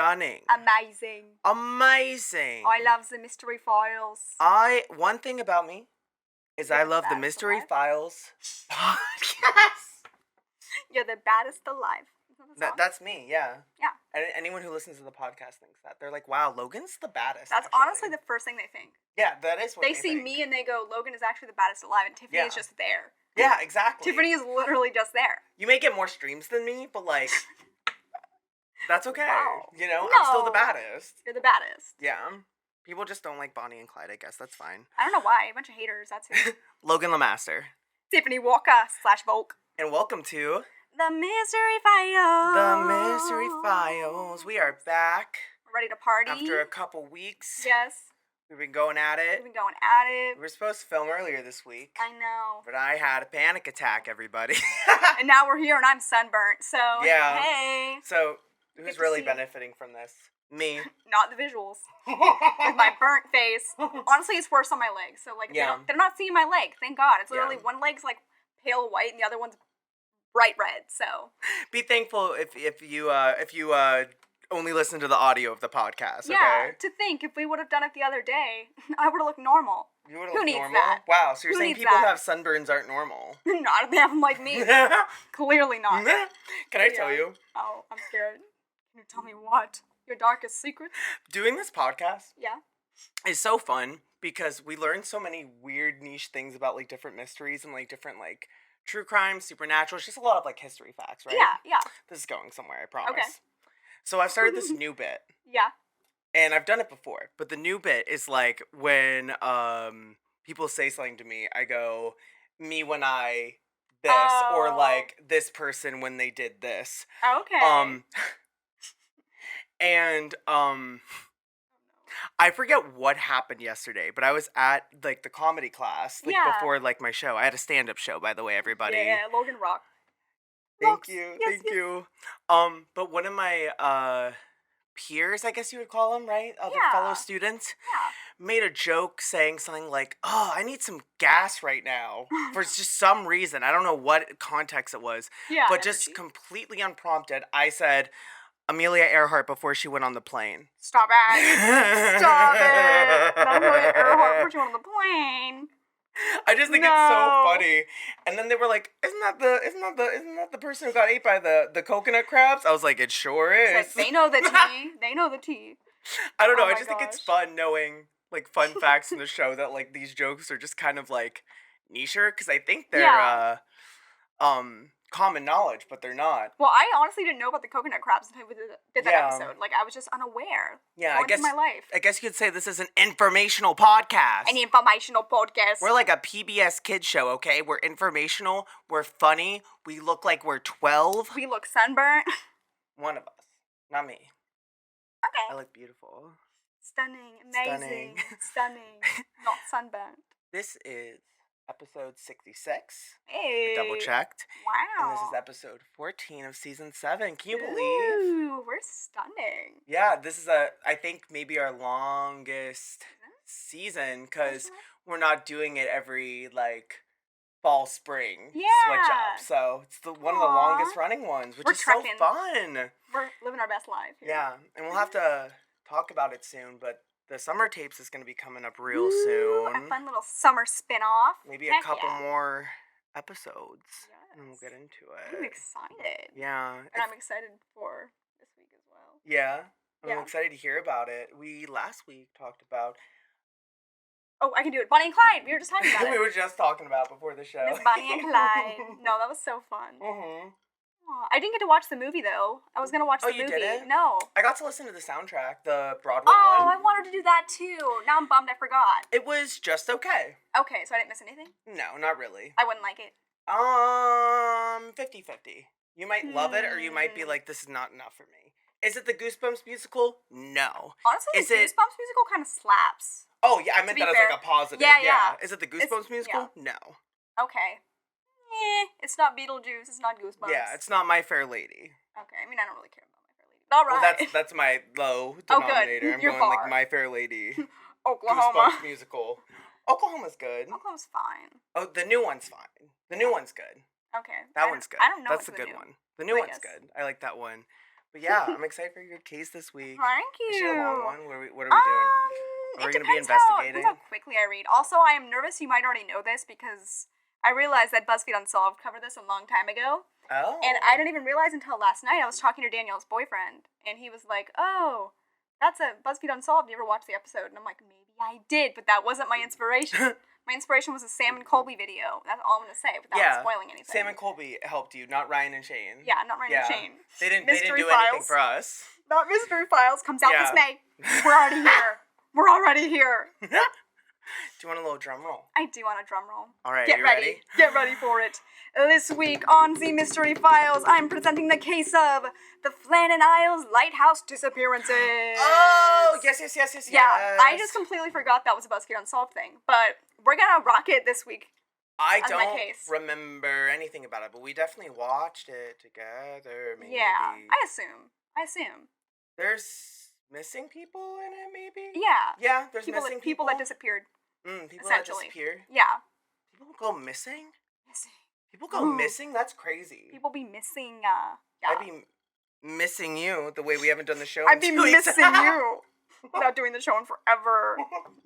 stunning. Amazing. Amazing. I love the Mystery Files. One thing about me is You're I the love the baddest Mystery alive. Files podcast. You're the baddest alive. Is that the song? That's me, yeah. Yeah. Anyone who listens to the podcast thinks that. They're like, wow, Logan's the baddest. That's actually. honestly the first thing they think. Yeah, that is what They see think. me and they go, Logan is actually the baddest alive, and Tiffany is just there. Yeah, exactly. Tiffany is literally just there. You may get more streams than me, but like, that's okay. Wow. You know, No. I'm still the baddest. You're the baddest. Yeah. People just don't like Bonnie and Clyde, I guess. That's fine. I don't know why. A bunch of haters. That's it. Logan Lamaster. Tiffany Walker / Volk. And welcome to The Mystery Files. The Mystery Files. We are back. Ready to party. After a couple weeks. Yes. We've been going at it. We've been going at it. We were supposed to film earlier this week. I know. But I had a panic attack, everybody. And now we're here and I'm sunburnt, so Yeah. hey. So, Good who's to really see. benefiting from this? Me. Not the visuals. With my burnt face. Honestly, it's worse on my legs. So, like, Yeah. they're not seeing my leg. Thank God. It's literally Yeah. one leg's, like, pale white and the other one's bright red, so. Be thankful if you only listen to the audio of the podcast, Yeah, okay? to think, if we would have done it the other day, I would have looked normal. You would Who look needs normal. that? Wow, so you're Who saying needs people who that? have sunburns aren't normal. Not if they have them like me. Clearly not. Can I tell you? Oh, I'm scared. Can you tell me what? Your darkest secret? Doing this podcast Yeah. is so fun because we learn so many weird niche things about like different mysteries and like different like true crime, supernatural. It's just a lot of like history facts, right? Yeah. This is going somewhere, I promise. Okay. So I've started this new bit. Yeah. And I've done it before, but the new bit is like when people say something to me, I go, me when I this, or Oh. like this person when they did this. Okay. And I forget what happened yesterday, but I was at like the comedy class like Yeah. before like my show. I had a stand-up show, by the way, everybody. Yeah, Logan Rock. Thank Rocks. you. Yes, Thank yes. you. But one of my peers, I guess you would call them, right? Other Yeah. fellow students Yeah. made a joke saying something like, "Oh, I need some gas right now," for just some reason. I don't know what context it was, Yeah. but just energy. completely unprompted, I said Amelia Earhart before she went on the plane. Stop it. Stop it. That's Amelia Earhart put you on the plane. I just think it's so No. funny. And then they were like, "Isn't that the person who got ate by the coconut crabs?" I was like, "It sure is." It's like, they know the tea. They know the tea. I don't know. Oh I my just think it's gosh. fun knowing like fun facts in the show that like these jokes are just kind of like nicher because I think they're Yeah. common knowledge, but they're not. Well, I honestly didn't know about the coconut crabs until we did that Yeah. episode. Like, I was just unaware. Yeah, Going through my life. I guess you could say this is an informational podcast. An informational podcast. We're like a PBS kids show, okay? We're informational. We're funny. We look like we're 12. We look sunburnt. One of us, not me. I Okay. look beautiful. Stunning. Amazing. Stunning. Not sunburnt. This is episode 66. Hey. Double checked. Wow. And this is episode 14 of season 7. Can you believe? Ooh, we're stunning. Yeah, this is I think maybe our longest season because we're not doing it every like fall spring switch Yeah. up. So it's one of the Aw. longest running ones, which We're is trekking. so fun. We're living our best life. here. Yeah, and we'll have to talk about it soon, but the summer tapes is going to be coming up real Ooh, soon. A fun little summer spin-off. Maybe a Heck couple yeah. more episodes, and we'll Yes. get into I'm it. excited. Yeah. And I'm excited for this week as well. Yeah. I'm Yeah. excited to hear about it. We last week talked about Oh, I can do it. Bonnie and Clyde. We were just talking about we it. were just talking about before the show. Miss Bonnie and Clyde. No, that was so fun. Mhm. Aw, I didn't get to watch the movie though. I was gonna watch Oh, the you movie. didn't? No. I got to listen to the soundtrack, the Broadway Oh, one. I wanted to do that too. Now I'm bummed I forgot. It was just okay. Okay, so I didn't miss anything? No, not really. I wouldn't like it. 50-50. You might love it, or you might be like, this is not enough for me. Is it the Goosebumps musical? No. Honestly, Is the it- Goosebumps musical kind of slaps. Oh, yeah, I meant be that as fair. like a positive. Yeah, yeah. Is it the It's- Goosebumps musical? No. Okay. It's not Beetlejuice. It's not Goosebumps. Yeah, it's not My Fair Lady. Okay, I mean, I don't really care about My Fair Lady. All right. Well, that's my low Oh, good. denominator. I'm Your going like bar. My Fair Lady. Oklahoma. Goosebumps musical. Oklahoma's good. Oklahoma's fine. Oh, the new one's fine. The new one's good. Okay. That one's good. I don't know. That's what's a good new. one. The new I one's guess. good. I like that one. But yeah, I'm excited for your case this week. Thank you. Is she a long one? What are we doing? Are we going to be investigating? Depends how quickly I read. Also, I am nervous you might already know this because I realized that BuzzFeed Unsolved covered this a long time ago. Oh. And I didn't even realize until last night. I was talking to Danielle's boyfriend, and he was like, "Oh, that's a BuzzFeed Unsolved. You ever watched the episode?" And I'm like, "Maybe I did, but that wasn't my inspiration. My inspiration was a Sam and Colby video. That's all I'm gonna say without spoiling anything." Sam and Colby helped you, not Ryan and Shane. Yeah, not Ryan and Shane. They didn't Mystery do Files. anything for us. Not Mystery Files comes out this Yeah. May. We're already here. We're already here. Do you want a little drum roll? I do want a drum roll. All right, Get you ready. Get ready for it. This week on The Mystery Files, I'm presenting the case of the Flannan Isles Lighthouse Disappearances. Oh, yes. Yeah, I just completely forgot that was a BuzzFeed Unsolved thing, but we're gonna rock it this week. I on my don't case. remember anything about it, but we definitely watched it together, maybe. Yeah, I assume. There's missing people in it, maybe? Yeah. Yeah, there's People missing people that disappeared. people that essentially. disappear. Yeah. People go missing? Missing. People go Ooh. missing? That's crazy. People be missing, yeah. I'd be missing you the way we haven't done the show I'd in be 2 weeks. missing you. Not doing the show in forever.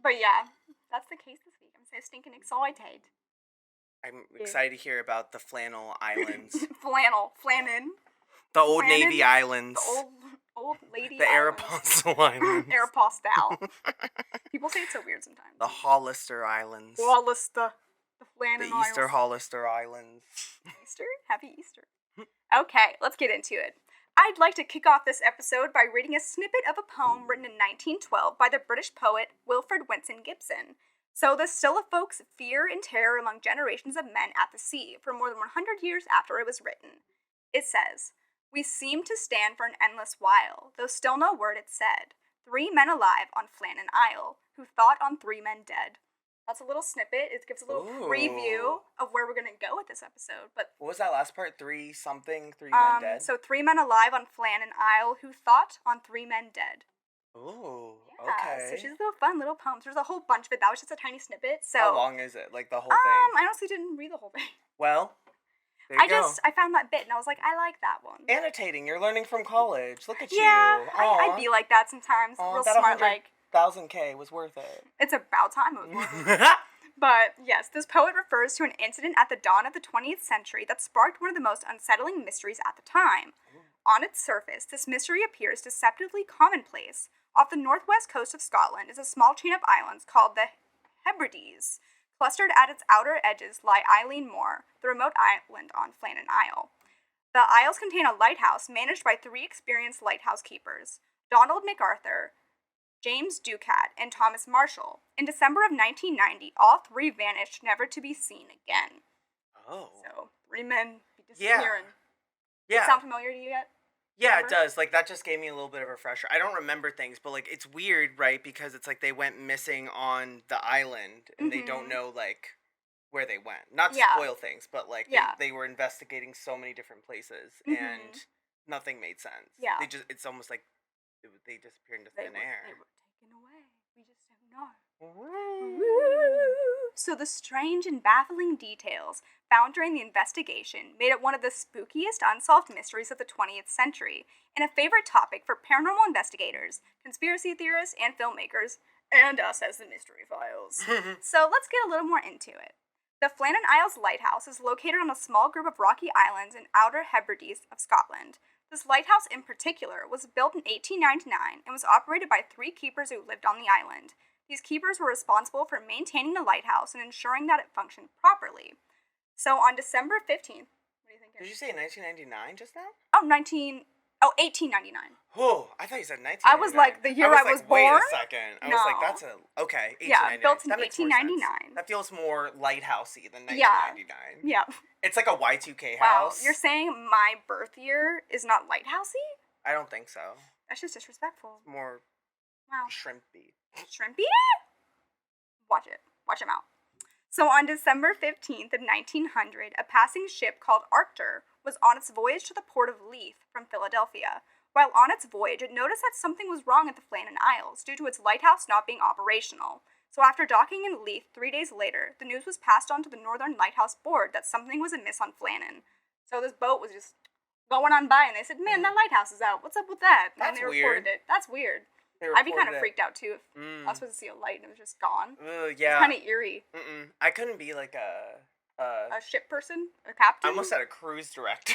But yeah, that's the case this week. I'm so stinking excited. I'm excited to hear about the Flannel Islands. Flannan. The old Flannan? Navy Islands. The old lady The islands. Aeropostale Islands. Aeropostale. People say it so weird sometimes. The Hollister Islands. Hollister. The The Flannan Easter Isles. Hollister Islands. Easter? Happy Easter. Okay, let's get into it. I'd like to kick off this episode by reading a snippet of a poem written in 1912 by the British poet Wilfred Winston Gibson. So the still evokes fear and terror among generations of men at the sea for more than 100 years after it was written. It says, "We seemed to stand for an endless while, though still no word it said. 3 men alive on Flannan Isle, who thought on 3 men dead." That's a little snippet. It gives a little preview of where we're going to go with this episode. But What was that last part? 3 something? 3 men dead? so 3 men alive on Flannan Isle, who thought on 3 men dead. Ooh, Yeah, okay. so she's a little fun little poem. There's a whole bunch of it. That was just a tiny snippet. So How long is it? Like the whole thing? I honestly didn't read the whole thing. Well, there you go. I found that bit and I was like, I like that one. Annotating. You're learning from college. Look at Yeah, you. I'd be like that sometimes. Aw, Real that smart, like 100,000K was worth it. it's about time it was worth it. But yes, this poet refers to an incident at the dawn of the 20th century that sparked one of the most unsettling mysteries at the time. On its surface, this mystery appears deceptively commonplace. Off the northwest coast of Scotland is a small chain of islands called the Hebrides. Clustered at its outer edges lie Eileen Moor, the remote island on Flannan Isle. The isles contain a lighthouse managed by 3 experienced lighthouse keepers, Donald MacArthur, James Ducat, and Thomas Marshall. In December of 1990, all 3 vanished, never to be seen again. Oh. So, 3 men be disappearing. Yeah. Sound familiar to you yet? Yeah, it Remember? does. Like, that just gave me a little bit of a refresher. I don't remember things, but, like, it's weird, right? Because it's like they went missing on the island, and they don't know, like, where they went. Not to Yeah. spoil things, but, like, Yeah. they were investigating so many different places, and nothing made sense. Yeah. It's almost like they disappeared into thin They air. were taken away. We just don't know. So the strange and baffling details found during the investigation made it one of the spookiest unsolved mysteries of the 20th century, and a favorite topic for paranormal investigators, conspiracy theorists, and filmmakers, and us as the Mystery Files. So let's get a little more into it. The Flannan Isles Lighthouse is located on a small group of rocky islands in Outer Hebrides of Scotland. This lighthouse in particular was built in 1899 and was operated by 3 keepers who lived on the island. These keepers were responsible for maintaining the lighthouse and ensuring that it functioned properly. So on December 15th, what do you think? Did you say 1999 just now? 1899. Oh, I thought you said 1999. I was like, the year I was Wait born? a second. I was like, No. that's okay. 1899. Yeah, built in That makes more sense. 1899. That feels more lighthousey than Yeah. 1999. Yeah. It's like a Y2K Wow, house. you're saying my birth year is not lighthousey? I don't think so. That's just disrespectful. More Wow. shrimpy. Shrimpy? Watch it. Watch him out. So on December 15th of 1900, a passing ship called Arctur was on its voyage to the port of Leith from Philadelphia. While on its voyage, it noticed that something was wrong at the Flannan Isles due to its lighthouse not being operational. So after docking in Leith 3 days later, the news was passed on to the Northern Lighthouse Board that something was amiss on Flannan. So this boat was just going on by and they said, man, that lighthouse is out. What's up with that? And That's they reported weird. it. That's weird. They I'd be kind reported of it. freaked out too if I was supposed to see a light and it was just gone. Yeah. It's kind of eerie. I couldn't be like a ship person? A captain? I almost said a cruise director.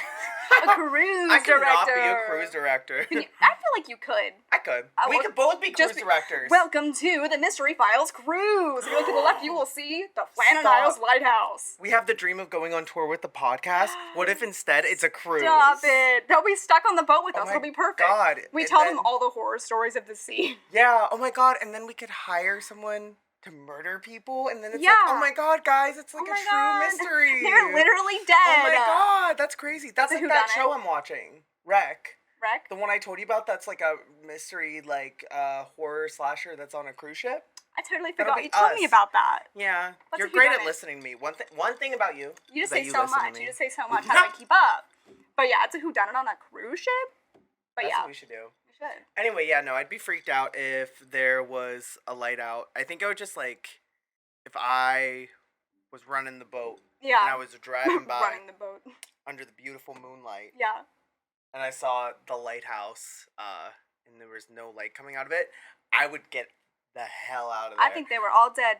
A cruise I could director. not be a cruise director. I feel like you could. I could. We well, could both be cruise just directors. Welcome to the Mystery Files Cruise. If you look to the left, you will see the Flannan Stop. Isles Lighthouse. We have the dream of going on tour with the podcast. What if instead it's a cruise? Stop it. They'll be stuck on the boat with Oh us. my It'll be perfect. God. We And tell then- them all the horror stories of the sea. Yeah. Oh my God. And then we could hire someone to murder people, and then it's Yeah. like, oh my God, guys, it's like Oh a my true God. mystery. They're literally dead. Oh my God, that's crazy. That's It's a like that whodunit. show I'm watching, Wreck. Wreck? The one I told you about. That's like a mystery, like horror slasher that's on a cruise ship. I totally That'll forgot be you told me us. about that. Yeah, What's you're a great at whodunit? listening to me. One thing about you. You just is say that so listen to much. me. You just say so much. How do I keep up? But yeah, it's a whodunit on a cruise ship. But That's yeah, what we should do. we should. Anyway, yeah, no, I'd be freaked out if there was a light out. I think I would just like, if I was running the boat Yeah. and I was driving by Running the boat. under the beautiful moonlight Yeah. and I saw the lighthouse and there was no light coming out of it, I would get the hell out of there. I think they were all dead.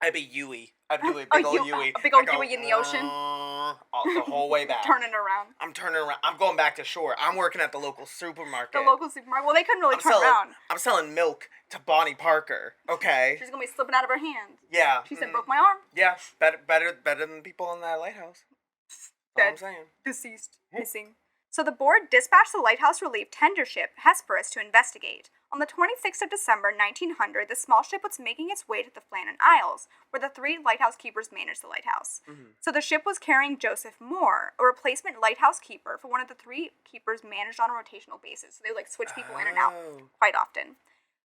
I'd be Yui. I'd do a A big old Yui- Yui. a big old I'd go, Yui in the ocean. The whole way back. Turning around. I'm turning around. I'm going back to shore. I'm working at the local supermarket. The local supermarket. Well, they couldn't really I'm turn selling, around. I'm selling milk to Bonnie Parker. Okay. She's gonna be slipping out of her hand. Yeah. She said, mhm. broke my arm. Yeah. Better than people in that lighthouse. That's all I'm Dead. saying. Deceased. Missing. So the board dispatched the lighthouse relief tender ship Hesperus to investigate. On the 26th of December, 1900, the small ship was making its way to the Flannan Isles, where the 3 lighthouse keepers managed the lighthouse. So the ship was carrying Joseph Moore, a replacement lighthouse keeper for one of the 3 keepers managed on a rotational basis. So they would like switch people in and out Oh. quite often.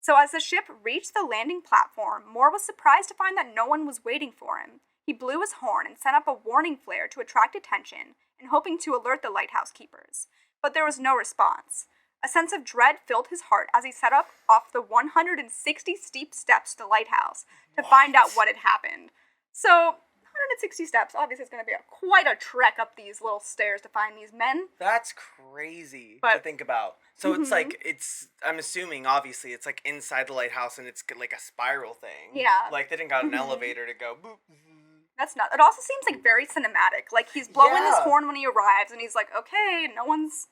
So as the ship reached the landing platform, Moore was surprised to find that no one was waiting for him. He blew his horn and set up a warning flare to attract attention and hoping to alert the lighthouse keepers. But there was no response. A sense of dread filled his heart as he set up off the 160 steep steps to the lighthouse to find out what had happened. So, 160 steps, obviously it's going to be quite a trek up these little stairs to find these men. That's crazy to But- think about. So it's like, I'm assuming, obviously, it's like inside the lighthouse and it's like a spiral thing. Yeah. Like they didn't got an elevator to go boop. That's not. It also seems like very cinematic. Like he's blowing his Yeah. horn when he arrives and he's like, okay, no one's...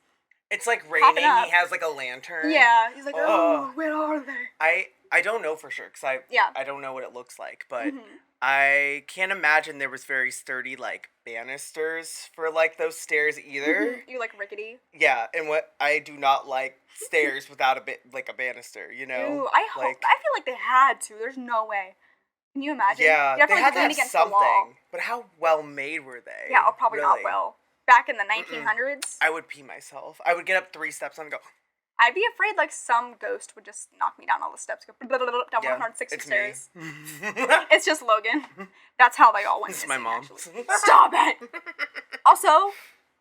It's like Popping raining. up. He has like a lantern. Yeah, he's like, Ugh. oh, where are they? I don't know for sure because Yeah. I don't know what it looks like, but Mhm. I can't imagine there was very sturdy like banisters for like those stairs either. You like rickety? Yeah, and what I do not like stairs without a bit like a banister, you know. Ooh, I hope. like, I feel like they had to. There's no way. Can you imagine? yeah, you have they to had like to lean have against something, the wall. but how well made were they? Yeah, or probably not really? well. Back in the 1900s, I would pee myself. I would get up 3 steps and go. I'd be afraid like some ghost would just knock me down all the steps, go blah, blah, blah, down Yeah, 160 it's stairs. me. It's just Logan. That's how they all went. This is my missing, mom. actually. Stop it. Also,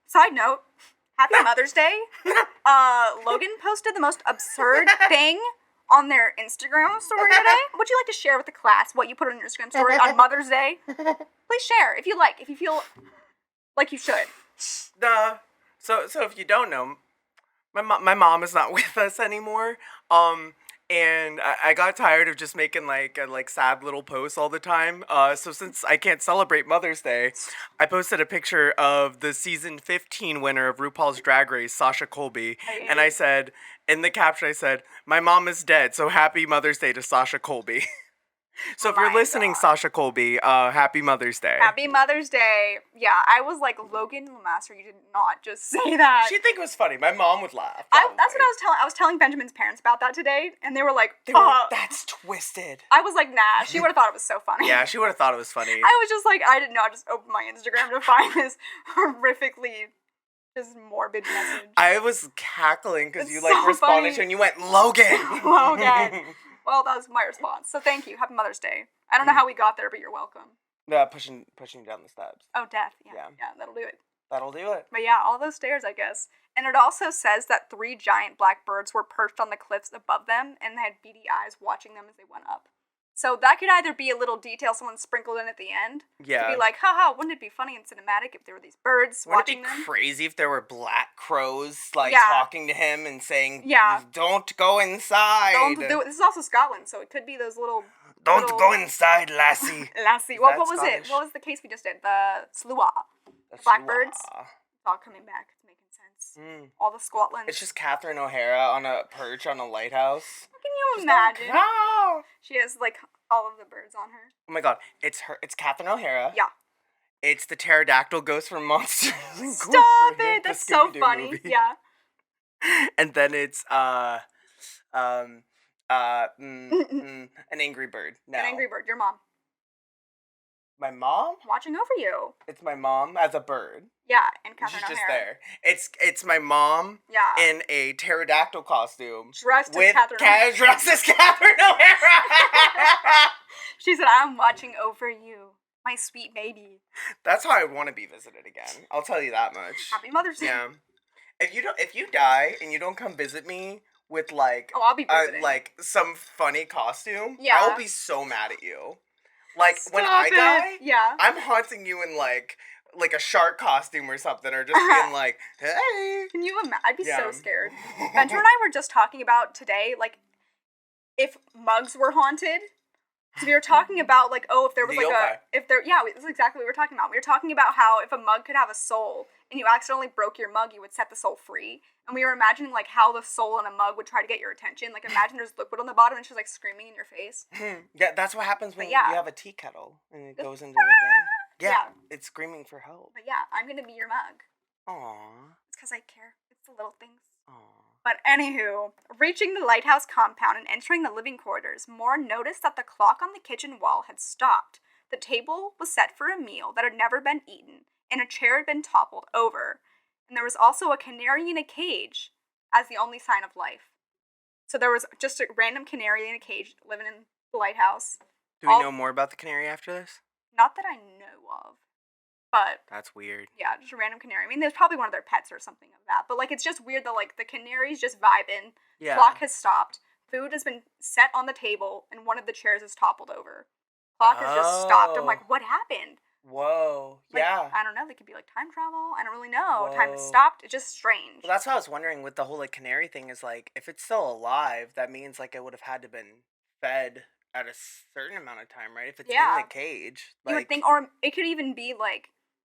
side note, happy Mother's Day. Logan posted the most absurd thing on their Instagram story today. Would you like to share with the class what you put on your Instagram story on Mother's Day? Please share if you like, if you feel like you should. So if you don't know, my mom is not with us anymore. And I got tired of just making like sad little posts all the time. So since I can't celebrate Mother's Day, I posted a picture of the season 15 winner of RuPaul's Drag Race, Sasha Colby, and I said in the caption, I said, "My mom is dead, so happy Mother's Day to Sasha Colby." So if you're My listening, God. Sasha Colby, happy Mother's Day. Happy Mother's Day. Yeah, I was like, Logan Lemaster, you did not just say that. She'd think it was funny. My mom would laugh. That's what I was telling. I was telling Benjamin's parents about that today, and they were like, They were like, "That's twisted." I was like, nah, she would have thought it was so funny. Yeah, she would have thought it was funny. I was just like, I did not just open my Instagram to find this horrifically just morbid message. I was cackling because It's you like so responded funny. to it and you went, "Logan." Logan. Well, that was my response. So thank you. Happy Mother's Day. I don't know how we got there, but you're welcome. Pushing you down the steps. Oh, death. Yeah, Yeah. yeah, that'll do it. That'll do it. But yeah, all those stairs, I guess. And it also says that 3 giant black birds were perched on the cliffs above them, and they had beady eyes watching them as they went up. So that could either be a little detail someone sprinkled in at the end. Yeah. To be like, haha, wouldn't it be funny and cinematic if there were these birds Wouldn't watching it be them? crazy if there were black crows, like, Yeah. talking to him and saying, Yeah. don't go inside. This is also Scotland, so it could be those little... Don't little- go inside, lassie. Lassie. Is What that was Scottish? it? What was the case we just did? The Slua. That's Blackbirds? Lua. It's all coming back. It's making sense. Mm. All the Scotland. It's just Catherine O'Hara on a perch on a lighthouse. Can you Just imagine? like, "Ah!" She has, like, all of the birds on her. Oh my god, it's her. It's Catherine O'Hara. Yeah. It's the pterodactyl ghost from Monsters. Inc. Stop the it! That's so Scooby-Doo funny. movie. Yeah. And then it's an angry bird. No. An angry bird. Your mom. My mom? Watching over you. It's my mom as a bird. Yeah, and Catherine She's just O'Hara. there. It's my mom Yeah. in a pterodactyl costume Dressed as with Catherine O'Hara. dressed as Catherine O'Hara. She said, I'm watching over you, my sweet baby. That's how I want to be visited again. I'll tell you that much. Happy Mother's Day. Yeah. If you die and you don't come visit me with like Oh, I'll be visiting. like some funny costume, Yeah. I'll be so mad at you. Like when Stop I it. die, Yeah. I'm haunting you in like a shark costume or something, or just being like, hey. Can you imagine? I'd be so Yeah. scared. Venture and I were just talking about today, like, if mugs were haunted. So we were talking about, like, oh, if there was, The like, yokai. this is exactly what we were talking about. We were talking about how if a mug could have a soul, and you accidentally broke your mug, you would set the soul free. And we were imagining, like, how the soul in a mug would try to get your attention. Like, imagine there's liquid on the bottom, and she's, like, screaming in your face. Yeah, that's what happens when But yeah. you have a tea kettle and it goes into the thing. Yeah, Yeah. it's screaming for help. But yeah, I'm gonna be your mug. Aww. It's because I care. It's the little things. Aww. But anywho, reaching the lighthouse compound and entering the living quarters, Moore noticed that the clock on the kitchen wall had stopped. The table was set for a meal that had never been eaten, and a chair had been toppled over. And there was also a canary in a cage as the only sign of life. So there was just a random canary in a cage living in the lighthouse. Do we All- know more about the canary after this? Not that I know of. But That's weird. yeah, just a random canary. I mean, there's probably one of their pets or something of that. But like, it's just weird that like the canary's just vibing. Yeah. Clock has stopped. Food has been set on the table, and one of the chairs is toppled over. Clock has just stopped. I'm Oh. like, what happened? Whoa. Like, Yeah. I don't know. They could be like time travel. I don't really know. Time has Whoa. stopped. It's just strange. Well, that's what I was wondering with the whole like canary thing is like if it's still alive, that means like it would have had to been fed at a certain amount of time, right? If it's Yeah. in the cage, You would think, or it could even be like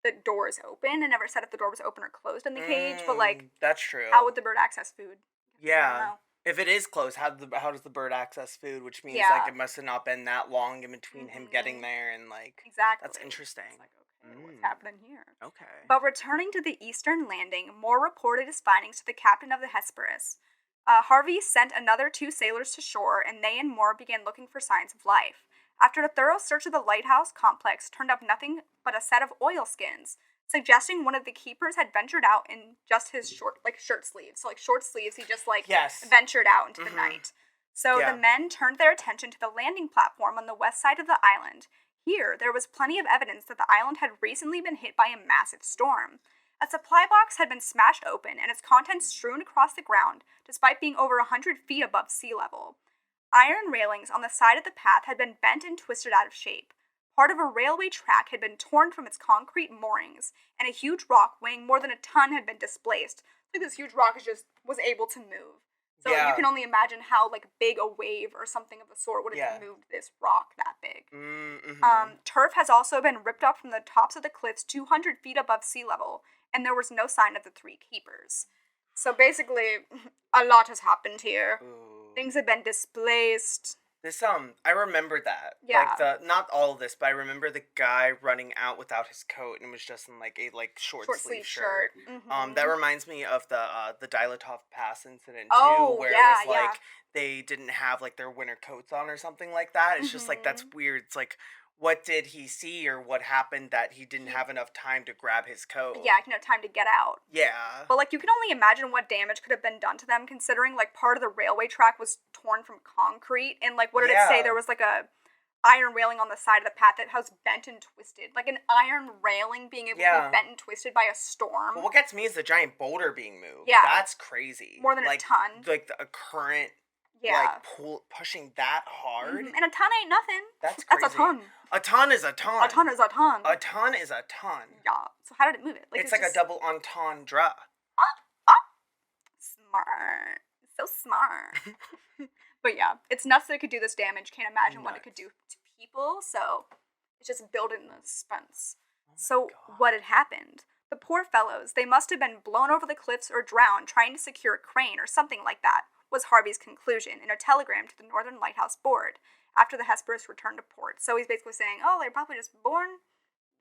the door is open. and never said if the door was open or closed in the cage. But like, that's true. how would the bird access food? I don't Yeah. know. If it is closed, how does the bird access food? Which means Yeah. like it must have not been that long in between him getting Mhm. there and like Exactly. that's interesting. It's like, okay, what's Mm. happening here? Okay. But returning to the eastern landing, Moore reported his findings to the captain of the Hesperus. Harvey sent another 2 sailors to shore, and they and Moore began looking for signs of life. After a thorough search of the lighthouse complex turned up nothing but a set of oilskins, suggesting one of the keepers had ventured out in just his shirt sleeves. So like short sleeves, he just like Yes. ventured out into the Mhm. night. So Yeah. the men turned their attention to the landing platform on the west side of the island. Here, there was plenty of evidence that the island had recently been hit by a massive storm. A supply box had been smashed open and its contents strewn across the ground, despite being over 100 feet above sea level. Iron railings on the side of the path had been bent and twisted out of shape. Part of a railway track had been torn from its concrete moorings, and a huge rock weighing more than a ton had been displaced. Like this huge rock was able to move. So Yeah. you can only imagine how like big a wave or something of the sort would have Yeah. moved this rock that big. Mm-hmm. Turf has also been ripped up from the tops of the cliffs 200 feet above sea level, and there was no sign of the 3 keepers. So basically, a lot has happened here. Ooh. Things have been displaced. This I remember that. Yeah. Like not all of this, but I remember the guy running out without his coat and was just in like a short sleeve shirt. Mhm. That reminds me of the Dilatov Pass incident too, Oh, where yeah, it was like yeah. they didn't have like their winter coats on or something like that. It's just like that's Mhm. weird. It's like what did he see or what happened that he didn't have enough time to grab his coat? Yeah, time to get out. Yeah. But like you can only imagine what damage could have been done to them, considering like part of the railway track was torn from concrete, and like what did it say? Yeah. There was like a iron railing on the side of the path that was bent and twisted, like an iron railing being able to Yeah. be bent and twisted by a storm. Well, what gets me is the giant boulder being moved. Yeah. That's crazy. More than a like, ton. Like a current Yeah. pushing that hard. And a ton ain't nothing. That's That's a crazy. ton. A ton is a ton. A ton is a ton. A ton is a ton. Yeah. So how did it move it? It's like a double entendre. Smart. So smart. But yeah, it's nuts that it could do this damage. Can't imagine what it could do to people. So it's just building the suspense. So what had happened? The poor fellows, they must have been blown over the cliffs or drowned trying to secure a crane or something like that, was Harvey's conclusion in a telegram to the Northern Lighthouse Board after the Hesperus returned to port. So he's basically saying, oh, they're probably just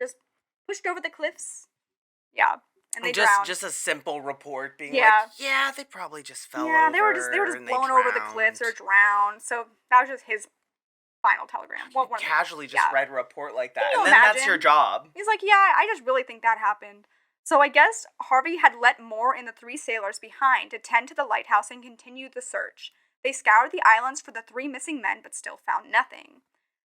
just pushed over the cliffs. Yeah. And they drowned. Just a simple report being they probably just fell over. Yeah, they were just blown over the cliffs or drowned. So that was just his final telegram. Casually just read a report like that, Can you and then imagine? that's your job. He's like, yeah, I just really think that happened. So I guess Harvey had let Moore and the 3 sailors behind to tend to the lighthouse and continue the search. They scoured the islands for the 3 missing men, but still found nothing.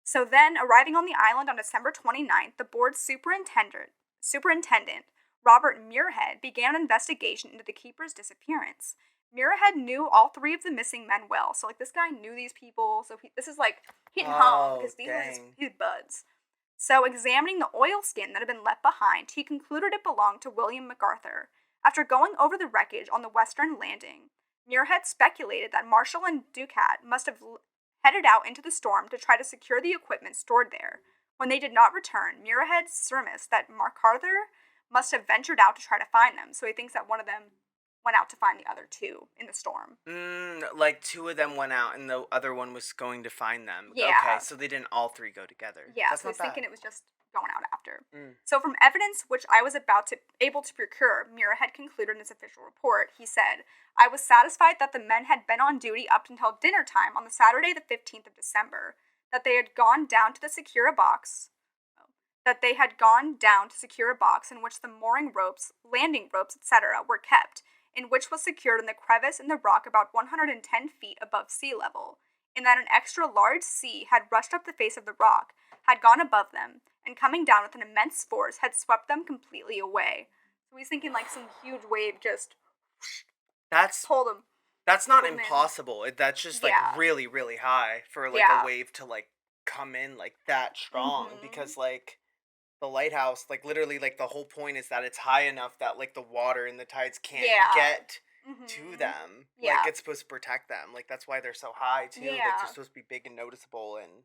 So then, arriving on the island on December 29th, the board's superintendent, Robert Muirhead, began an investigation into the keeper's disappearance. Muirhead knew all 3 of the missing men well, so this guy knew these people. So this is hitting home because these were his buds. So, examining the oilskin that had been left behind, he concluded it belonged to William MacArthur. After going over the wreckage on the western landing, Muirhead speculated that Marshall and Ducat must have headed out into the storm to try to secure the equipment stored there. When they did not return, Muirhead surmised that MacArthur must have ventured out to try to find them, so he thinks that one of them went out to find the other 2 in the storm. Like 2 of them went out and the other one was going to find them. Yeah. Okay, so they didn't all 3 go together. Yeah, That's so not he's thinking bad. it was just going out after. So from evidence which I was able to procure, Muirhead concluded in his official report, he said, I was satisfied that the men had been on duty up until dinner time on the Saturday the 15th of December, that they had gone down to secure a box in which the mooring ropes, landing ropes, etc. were kept, in which was secured in the crevice in the rock about 110 feet above sea level, and that an extra large sea had rushed up the face of the rock, had gone above them, and coming down with an immense force had swept them completely away. So he's thinking some huge wave just pulled them. That's not impossible. That's just really, really high for a wave to come in that strong, because the lighthouse, literally, the whole point is that it's high enough that, the water and the tides can't get to them. Yeah. It's supposed to protect them. That's why they're so high, too. Yeah. They're supposed to be big and noticeable, and...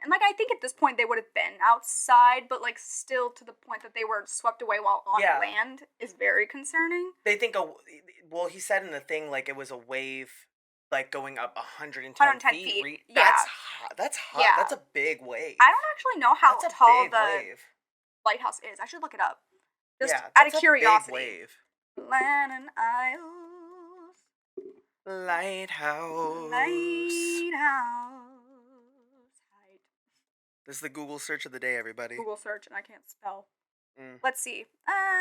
And, I think at this point they would have been outside, but, still to the point that they were swept away while on land is very concerning. They think, well, he said in the thing, it was a wave... going up 110 feet. That's hot. Yeah. That's a big wave. I don't actually know how that's a tall big the wave. lighthouse is. I should look it up. Just Yeah, out of that's curiosity. A big wave. Land and Isles. Lighthouse. Height. This is the Google search of the day, everybody. Google search, and I can't spell. Let's see.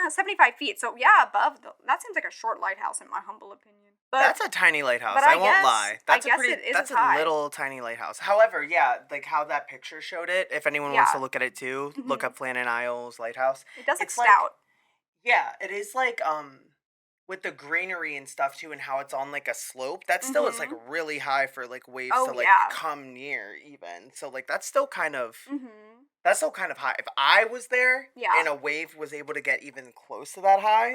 75 feet. So, yeah, above. That seems like a short lighthouse, in my humble opinion. But that's a tiny lighthouse. but I I won't guess- lie. I That's guess a pretty. it is That's a high. little tiny lighthouse. However, yeah, how that picture showed it. If anyone wants to look at it too, look up Flannan Isles Lighthouse. it does look it's stout. Yeah, it is with the greenery and stuff too, and how it's on a slope. That still is really high for waves Oh, to yeah. come near even. So that's still kind of. Mm-hmm. That's still kind of high. If I was there and a wave was able to get even close to that high,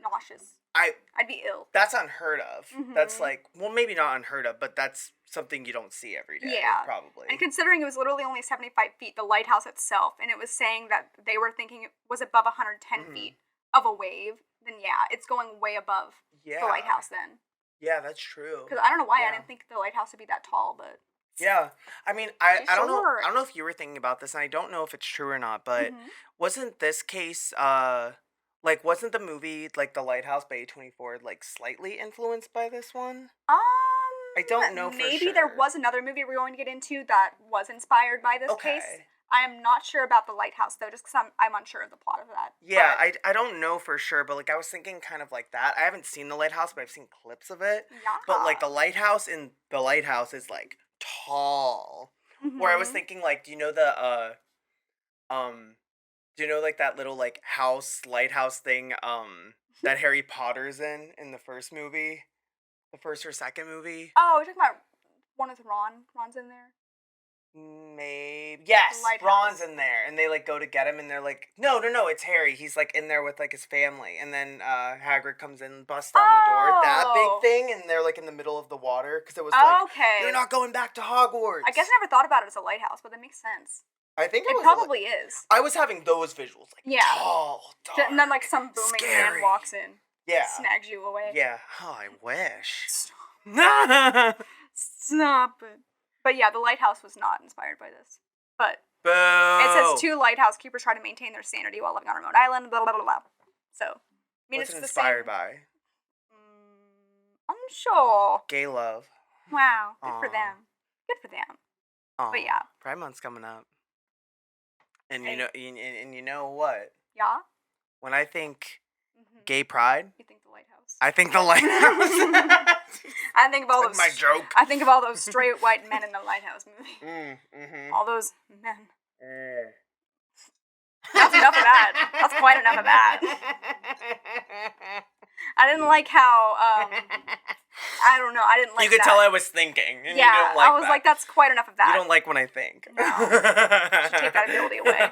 Nauseous. I'd be ill. that's unheard of. That's Mhm. well, maybe not unheard of, but that's something you don't see every day. Yeah. Probably. And considering it was literally only 75 feet, the lighthouse itself, and it was saying that they were thinking it was above 110 feet of a wave, then yeah, it's going way above Yeah. the lighthouse then. Yeah, that's true. Because I don't know why Yeah. I didn't think the lighthouse would be that tall, but... Yeah. I mean, I don't know. Sure. I don't know if you were thinking about this, and I don't know if it's true or not, but Mhm. wasn't this case wasn't the movie The Lighthouse by A24 slightly influenced by this one? I don't know for Maybe there sure. was another movie we're going to get into that was inspired by this case. Okay. I am not sure about the lighthouse though, just because I'm unsure of the plot of that. Yeah, But, I don't know for sure, but I was thinking kind of like that. I haven't seen The Lighthouse, but I've seen clips of it. yeah. But the lighthouse in The Lighthouse is tall. Where I was Mhm. thinking do you know do you know that little house lighthouse thing that Harry Potter's in the first movie? The first or second movie? Oh, we're talking about One with Ron. Ron's in there. Maybe. Yes, lighthouse. Ron's in there, and they, like, go to get him, and they're like, no, it's Harry. He's, like, in there with, like, his family, and then, Hagrid comes in and busts down the door. That Oh. big thing, and they're, like, in the middle of the water, because it was like, Okay. you're not going back to Hogwarts. I guess I never thought about it as a lighthouse, but that makes sense. I think it It was probably is. I was having those visuals, like, Yeah. tall, dark, And then, like, some booming scary. man walks in, Yeah. snags you away. Yeah. Oh, I wish. Stop it. But yeah, the lighthouse was not inspired by this. But Boo. it says 2 lighthouse keepers try to maintain their sanity while living on a remote island, blah, blah, blah, blah. So, I mean, What's it's it the inspired same. by? Unsure. Gay love. Wow, good for Aw. them. Good for them. Aw, But yeah. Pride Month's coming up. And Hey. you know what? Yeah? When I think Mm-hmm. gay pride, You think the lighthouse. I think the lighthouse. I think of all Like those. my joke. I think of all those straight white men in the lighthouse movie. Mm-hmm. All those men. That's enough of that. That's quite enough of that. I didn't like how. I don't know. I didn't like. You could that. tell I was thinking, and Yeah, you don't like I was that. like, that's quite enough of that. You don't like when I think. No. Should take that ability away.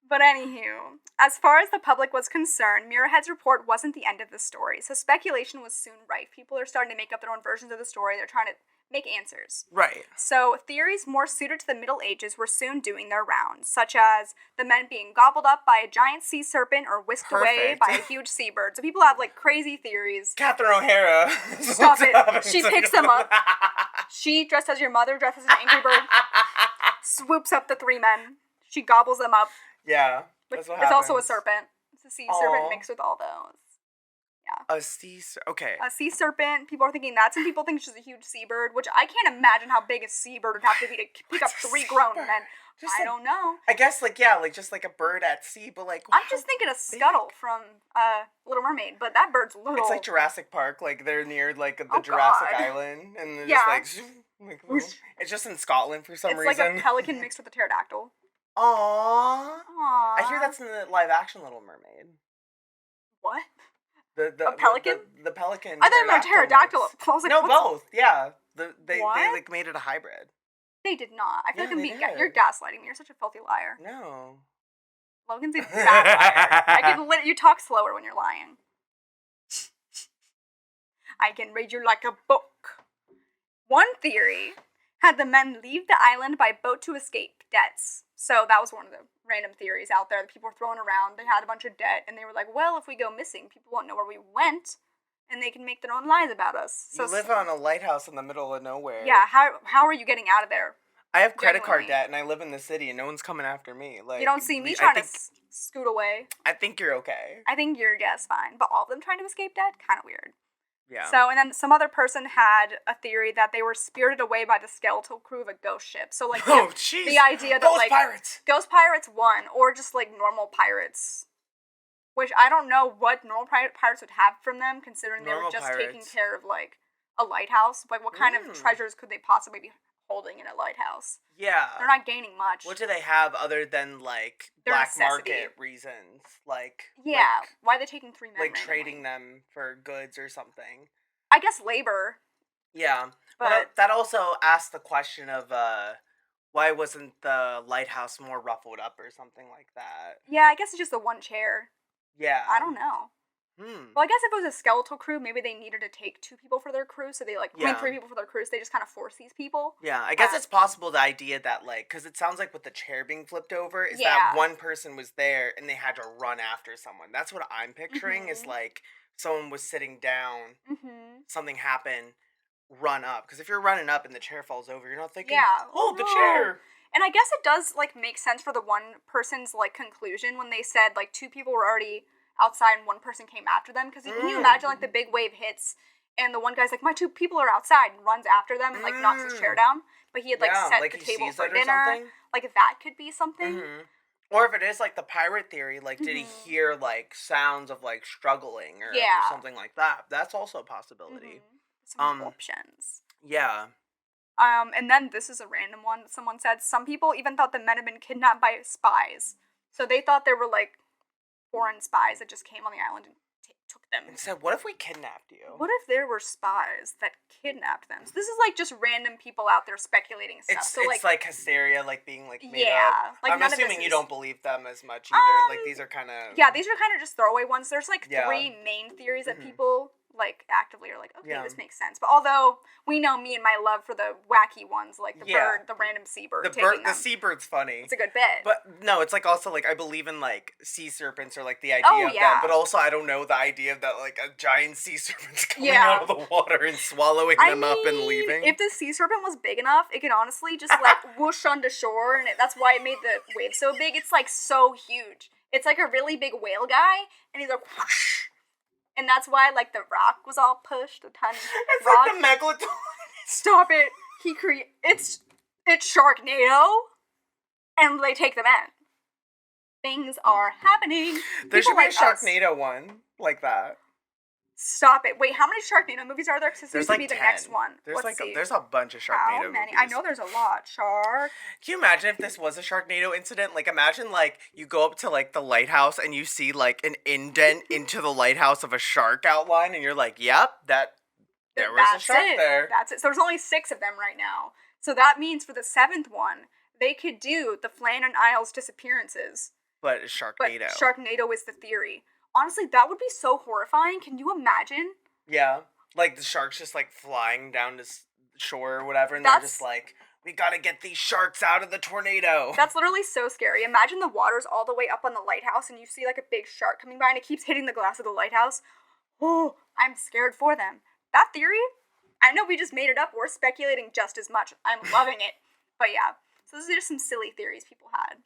But anywho, as far as the public was concerned, Muirhead's report wasn't the end of the story, so speculation was soon rife. People are starting to make up their own versions of the story. They're trying to make answers. Right. So theories more suited to the Middle Ages were soon doing their rounds, such as the men being gobbled up by a giant sea serpent or whisked away Perfect. by a huge seabird. So people have like crazy theories. Catherine O'Hara. Stop it. She picks them up. She, dressed as your mother, dressed as an angry bird, swoops up the 3 men. She gobbles them up. Yeah. But That's what it's also a happens. serpent. It's a sea Aw. serpent mixed with all those. A okay. A sea serpent, people are thinking that's, and people think she's a huge seabird, which I can't imagine how big a seabird would have to be to pick up What's a 3 grown seabird? men. Just I a- don't know. I guess, like, yeah, like, just like a bird at sea, but like... I'm just thinking of Scuttle from Little Mermaid, but that bird's little. It's like Jurassic Park, like, they're near, like, the Oh, Jurassic God. Island, and they're Yeah. just, like it's just in Scotland for some it's reason. like a pelican mixed with a pterodactyl. Aww. Aww. I hear that's in the live-action Little Mermaid. What? The A pelican? The pelican. I thought you meant pterodactyl. mix. I was like, No, what's- both. Yeah. They What? like made it a hybrid. They did not. I feel Yeah, like I'm they being did. you're gaslighting me. You're such a filthy liar. No. Logan's a bad liar. I can you talk slower when you're lying. I can read you like a book. One theory had the men leave the island by boat to escape debts. So that was one of the random theories out there that people were throwing around. They had a bunch of debt, and they were like, well, if we go missing, people won't know where we went, and they can make their own lies about us. So You live on a lighthouse in the middle of nowhere. yeah, how are you getting out of there? I have credit card Genuinely. debt, and I live in the city, and no one's coming after me. Like You don't see me I trying think, to scoot away. I think you're okay. I think you're just fine. But all of them trying to escape debt? Kind of weird. Yeah. So, and then some other person had a theory that they were spirited away by the skeletal crew of a ghost ship. So, like, Oh, the, jeez. the idea that, Those like, pirates. ghost pirates won, or just, like, normal pirates. Which I don't know what normal pirates would have from them, considering they Normal were just taking pirates. care of, like, a lighthouse. Like, what kind of Mm. treasures could they possibly be holding in a lighthouse? Yeah. They're not gaining much. What do they have other than like Their black necessity. market reasons? Like Yeah, why are they taking 3 men like randomly? trading them for goods or something. I guess labor, Yeah. but But that also asks the question of why wasn't the lighthouse more ruffled up or something like that? yeah, I guess it's just the one chair. Yeah. I don't know. Well, I guess if it was a skeletal crew, maybe they needed to take 2 people for their crew, so they, like, I mean, Yeah. 3 people for their crew, so they just kind of force these people. Yeah, I guess Uh, it's possible the idea that, like, because it sounds like with the chair being flipped over, is Yeah. that one person was there and they had to run after someone. That's what I'm picturing, is Mhm. like someone was sitting down, Mm-hmm. something happened, run up. Because if you're running up and the chair falls over, you're not thinking, Yeah. hold the No. chair. And I guess it does, like, make sense for the one person's, like, conclusion when they said, like, 2 people were already outside and one person came after them. Because can you imagine, like, the big wave hits and the one guy's like, my 2 people are outside, and runs after them and, like, knocks his chair down. But he had, like, Yeah, set like the he table sees for it or dinner. something. Like, that could be something. hmm Or if it is like the pirate theory, like did he Mhm. hear like sounds of like struggling or Yeah. something like that? That's also a possibility. Mhm. Some Um, options. Yeah. And then this is a random one. Someone said some people even thought the men had been kidnapped by spies. So they thought there were, like, foreign spies that just came on the island and took them. And said, what if we kidnapped you? What if there were spies that kidnapped them? So this is like just random people out there speculating stuff. It's, so it's like hysteria, like being like made yeah, up. like I'm none of assuming this you is- don't believe them as much either. Like these are kind of yeah, these are kind of just throwaway ones. There's like Yeah. 3 main theories that Mhm. people like actively are like, okay, Yeah. this makes sense. But although we know me and my love for the wacky ones, like the Yeah. bird, the random seabird the taking bird. The them, seabird's funny. it's a good bit. But no, it's like also like I believe in like sea serpents or like the idea Oh, of yeah. them, but also I don't know the idea of that like a giant sea serpent's coming Yeah. out of the water and swallowing them up and leaving. If the sea serpent was big enough, it could honestly just like whoosh onto shore, and that's why it made the wave so big. It's like so huge. It's like a really big whale guy, and he's like whoosh. And that's why like the rock was all pushed, the tiny It's rock. like the megalodon. Stop it! It's Sharknado, and they take them in. Things are happening. There should People be a like us- Sharknado one like that. Stop it! Wait, how many Sharknado movies are there? Because this There's needs to like be the 10. next one. There's Let's like see. there's a bunch of Sharknado How many? movies. I know there's a lot. Shark. Can you imagine if this was a Sharknado incident? Like, imagine, like, you go up to, like, the lighthouse and you see, like, an indent into the lighthouse of a shark outline, and you're like, yep, there was a That's shark it. there. That's it. So there's only 6 of them right now. So that means for the 7th one, they could do the Flannan Isles disappearances. But it's But Sharknado. Sharknado is the theory. Honestly, that would be so horrifying. Can you imagine? Yeah. Like, the shark's just, like, flying down to shore or whatever, and That's- they're just like, we gotta get these sharks out of the tornado. That's literally so scary. Imagine the water's all the way up on the lighthouse and you see like a big shark coming by and it keeps hitting the glass of the lighthouse. Oh, I'm scared for them. That theory, I know we just made it up. We're speculating just as much. I'm loving it. But yeah, so those are just some silly theories people had.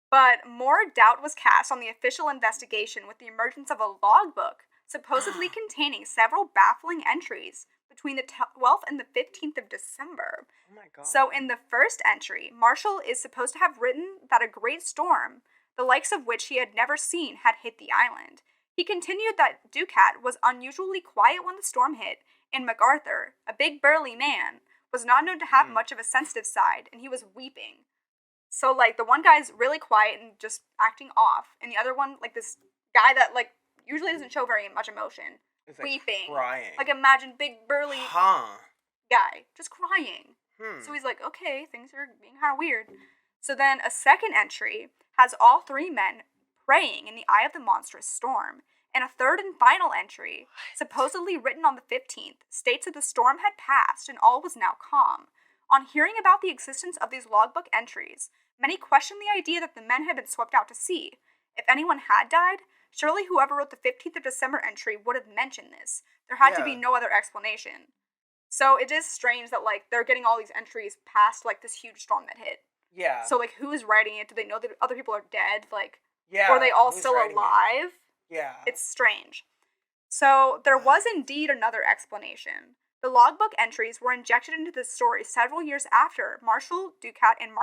But more doubt was cast on the official investigation with the emergence of a logbook supposedly containing several baffling entries between the 12th and the 15th of December. Oh my god. So in the first entry, Marshall is supposed to have written that a great storm, the likes of which he had never seen, had hit the island. He continued that Ducat was unusually quiet when the storm hit, and MacArthur, a big burly man, was not known to have much of a sensitive side, and he was weeping. So, like, the one guy's really quiet and just acting off, and the other one, like, this guy that, like, usually doesn't show very much emotion, It's like weeping. crying. Like, imagine big burly Huh. guy just crying. So he's like, okay, things are being kind of weird. So then a second entry has all 3 men praying in the eye of the monstrous storm. And a third and final entry, supposedly written on the 15th, states that the storm had passed and all was now calm. On hearing about the existence of these logbook entries, many questioned the idea that the men had been swept out to sea. If anyone had died, surely whoever wrote the 15th of December entry would have mentioned this. There had to be Yeah. no other explanation. So it is strange that, like, they're getting all these entries past, like, this huge storm that hit. Yeah. So, like, who is writing it? Do they know that other people are dead? Like, yeah. or are they all who's still writing it? alive? Yeah. It's strange. So there was indeed another explanation. The logbook entries were injected into the story several years after Marshall, Ducat, and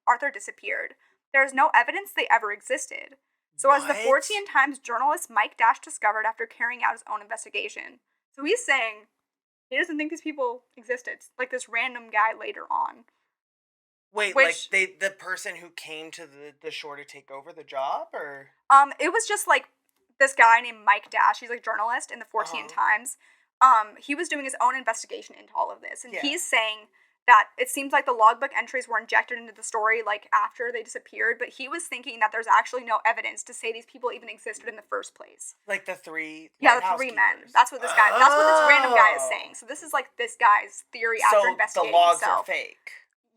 Arthur disappeared. There is no evidence they ever existed. So as the What? 14 Times journalist Mike Dash discovered after carrying out his own investigation. So he's saying he doesn't think these people existed. Like this random guy later on. Wait, which- like the person who came to the shore to take over the job, or It was just like this guy named Mike Dash. He's like a journalist in the 14 Uh-huh. Times. He was doing his own investigation into all of this, and Yeah. he's saying that it seems like the logbook entries were injected into the story like after they disappeared, but he was thinking that there's actually no evidence to say these people even existed in the first place. like the 3 Yeah, the lighthouse 3 men. keepers? That's what this guy. That's what this random guy is Oh. saying. So this is like this guy's theory after So the investigating logs himself. are fake.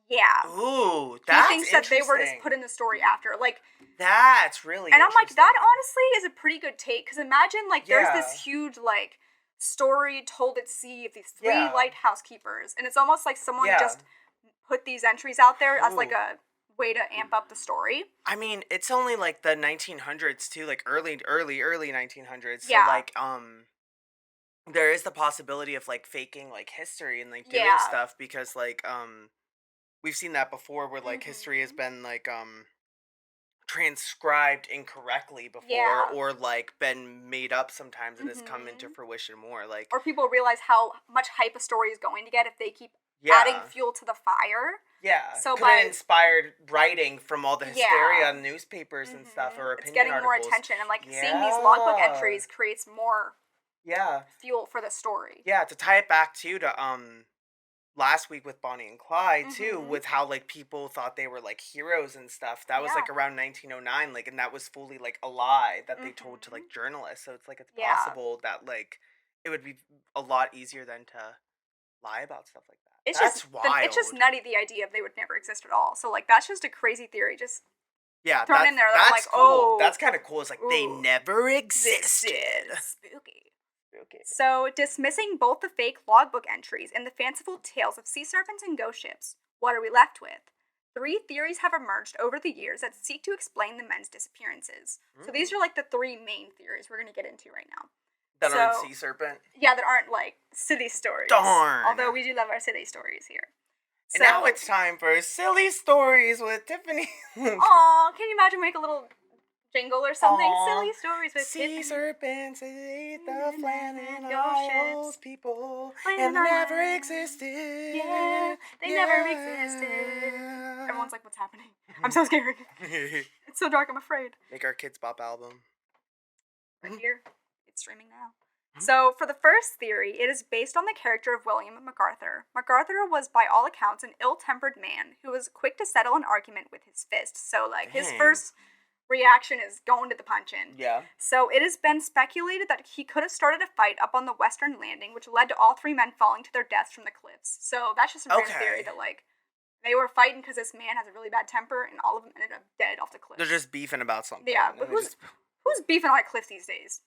Yeah. Ooh, that's He thinks that they were just interesting. put in the story after, like. That's really And I'm like, that interesting. honestly is a pretty good take, because imagine, like, there's Yeah. this huge, like, story told at sea of these 3 Yeah. lighthouse keepers, and it's almost like someone Yeah. just put these entries out there as, like, Ooh. a way to amp up the story. I mean, it's only like the 1900s too, like early 1900s. So Yeah. like there is the possibility of like faking like history and like doing Yeah. stuff because like we've seen that before where like history has Mhm. been like transcribed incorrectly before Yeah. or like been made up sometimes and has come into Mhm. fruition more like Or people realize how much hype a story is going to get if they keep adding Yeah. fuel to the fire. Yeah. So Could have by inspired writing from all the hysteria yeah, in newspapers and stuff, or it's opinion getting more articles. attention, and like seeing these logbook Yeah. entries creates more Yeah. fuel for the story. Yeah, to tie it back too to last week with Bonnie and Clyde too, Mhm. with how like people thought they were like heroes and stuff. That was Yeah. like around 1909, like, and that was fully like a lie that they told to Mhm. like journalists. So it's like it's Yeah. possible that like it would be a lot easier than to lie about stuff like that. It's That's just wild. it's just nutty, the idea of they would never exist at all. So like that's just a crazy theory just Yeah, thrown in there that I'm that's like, cool. oh, That's kind of cool. It's like they ooh, never existed. Spooky. Okay. So, dismissing both the fake logbook entries and the fanciful tales of sea serpents and ghost ships, what are we left with? 3 theories have emerged over the years that seek to explain the men's disappearances. So these are like the 3 main theories we're going to get into right now. That aren't So- sea serpent. Yeah, that aren't like city stories. Darn. Although we do love our city stories here. And now it's time for silly stories with Tiffany. Aw, can you imagine make a little jingle or something? Aw. Silly stories with Sea Tiffany. serpents ate the Flannan Ghost Isles ships. people, Flannan and they never Isles. existed. Yeah, they never existed. Everyone's like, what's happening? I'm so scared. It's so dark, I'm afraid. Make our Kids Bop album. Right here, it's streaming now. So, for the first theory, it is based on the character of William MacArthur. MacArthur was, by all accounts, an ill-tempered man who was quick to settle an argument with his fist. So, like, his Dang. first reaction is going to the punch-in. Yeah. So, it has been speculated that he could have started a fight up on the western landing, which led to all 3 men falling to their deaths from the cliffs. So, that's just a random Okay. theory that, like, they were fighting because this man has a really bad temper, and all of them ended up dead off the cliff. They're just beefing about something. Yeah, and but they who's just- beefing on a cliff these days?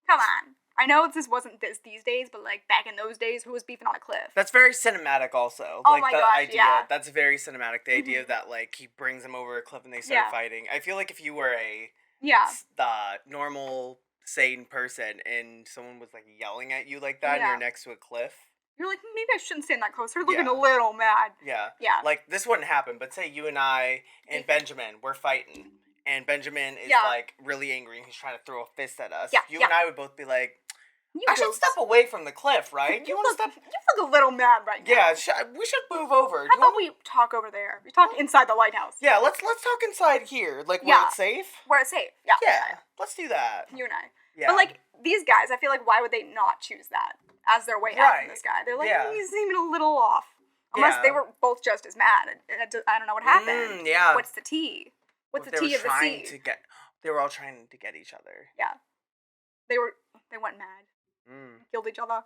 Come on. I know this wasn't these days, but like back in those days, who was beefing on a cliff? That's very cinematic also. Oh like my the gosh, idea, yeah. That's very cinematic. The idea Mhm. that like he brings them over a cliff and they start Yeah. fighting. I feel like if you were a Yeah. normal sane person and someone was like yelling at you like that and Yeah. you're next to a cliff. You're like, maybe I shouldn't stand that close. They're looking Yeah. a little mad. Yeah. Yeah. Like this wouldn't happen, but say you and I and Benjamin we're fighting and Benjamin is Yeah. like really angry and he's trying to throw a fist at us. Yeah, You yeah. and I would both be like, You I should look- step away from the cliff, right? You want look, to step? you look a little mad right now. Yeah, we should move over. How Do you about want- we talk over there? We talk inside the lighthouse. Yeah, let's talk inside here, like where Yeah. it's safe. Where it's safe. Yeah. Yeah, let's do that. You and I. Yeah, But like these guys, I feel like why would they not choose that as their way out Right. from this guy? They're like, Yeah. he's seeming a little off. Unless they Yeah. were both just as mad. I don't know what happened. Yeah. What's the tea? What's What the if they tea were of the trying sea? to get? They were all trying to get each other. Yeah. They went mad. Mm. Killed each other.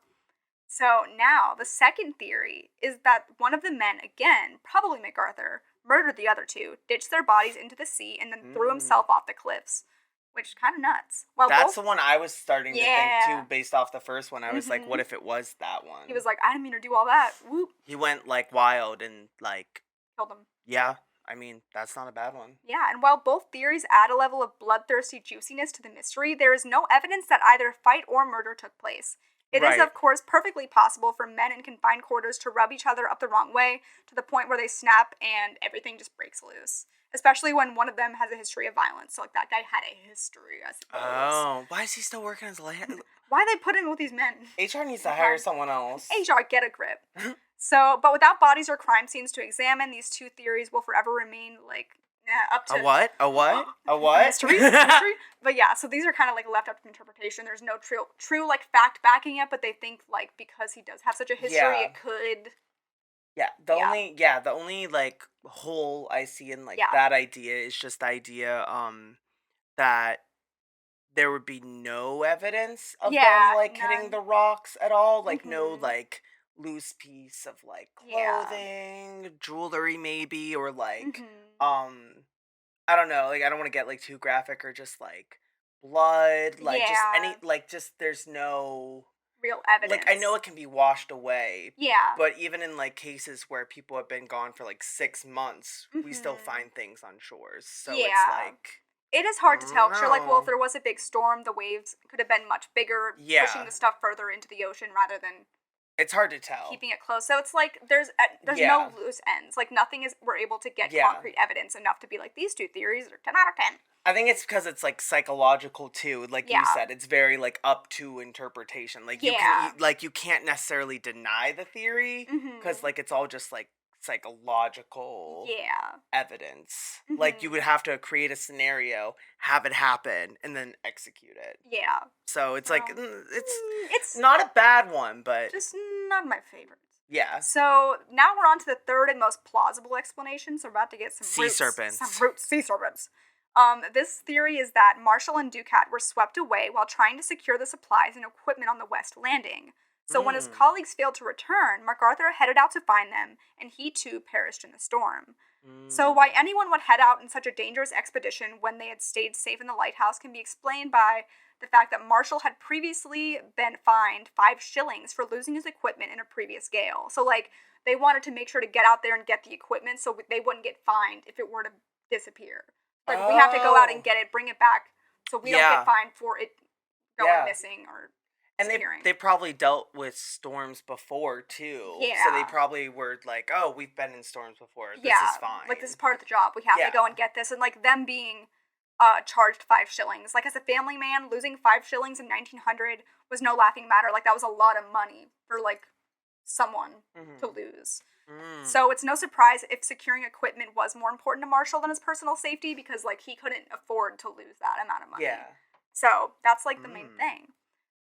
So now, the second theory is that one of the men, again, probably MacArthur, murdered the other 2, ditched their bodies into the sea, and then threw himself off the cliffs. Which is kind of nuts. Well, That's both, the one I was starting to think Yeah. too, based off the first one. I was like, Mhm. what if it was that one? he was like, I didn't mean to do all that. Whoop. He went like wild and like, Killed him. yeah. I mean, that's not a bad one. Yeah, and while both theories add a level of bloodthirsty juiciness to the mystery, there is no evidence that either fight or murder took place. It is, Right. of course, perfectly possible for men in confined quarters to rub each other up the wrong way to the point where they snap and everything just breaks loose. Especially when one of them has a history of violence. So, like, that guy had a history, I suppose. Oh, why is he still working as a land? Why they put him with these men? HR needs to hire someone else. HR, get a grip. So, but without bodies or crime scenes to examine, these 2 theories will forever remain, like, up to... A what? A what? A A what? mystery? Mystery? But yeah, so these are kind of like left up to interpretation. There's no true like fact backing it, but they think like because he does have such a history, Yeah. it could. Yeah, the only like hole I see in like Yeah. that idea is just the idea that there would be no evidence of Yeah, them like none. hitting the rocks at all, like no Mhm. like loose piece of like Yeah. clothing, jewelry maybe, or like Mhm. I don't know, like I don't want to get like too graphic or just like blood, like just any Yeah. like just there's no Real evidence. like I know it can be washed away, Yeah. but even in like cases where people have been gone for like 6 months, we still Mhm. find things on shores. So Yeah. it's like It is hard to tell. Sure, like, well, No. if there was a big storm, the waves could have been much bigger, Yeah. pushing the stuff further into the ocean rather than It's hard to tell. keeping it close. So it's like there's Yeah. no loose ends. Like nothing is we're able to get Yeah. concrete evidence enough to be like these two theories are 10 out of 10. I think it's because it's like psychological too. Like you Yeah. said, it's very like up to interpretation. Like Yeah. you can't necessarily deny the theory because Mhm. like it's all just like psychological Yeah. evidence. Like you Mhm. would have to create a scenario, have it happen, and then execute it. Yeah. So it's So, like it's it's not a bad one, but just not my favorites. yeah. So now we're on to the third and most plausible explanation. So we're about to get some Sea roots, serpents. Some roots, sea serpents. This theory is that Marshall and Ducat were swept away while trying to secure the supplies and equipment on the West Landing. So when his Mm. colleagues failed to return, MacArthur headed out to find them, and he too perished in the storm. So why anyone would head out in such a dangerous expedition when they had stayed safe in the lighthouse can be explained by the fact that Marshall had previously been fined 5 shillings for losing his equipment in a previous gale. So like they wanted to make sure to get out there and get the equipment so they wouldn't get fined if it were to disappear. Like we have to go out and Oh. get it, bring it back, so we don't Yeah. get fined for it going Yeah. missing or And disappearing. they probably dealt with storms before too. So they Yeah. probably were like, "Oh, we've been in storms before. This yeah, is fine." like this is part of the job. We have Yeah. to go and get this, and like them being charged 5 shillings. Like as a family man, losing 5 shillings in 1900 was no laughing matter. Like that was a lot of money for like someone to lose. Mm. So it's no surprise if securing equipment was more important to Marshall than his personal safety because like he couldn't afford to lose that amount of money. Yeah. So that's like the main thing.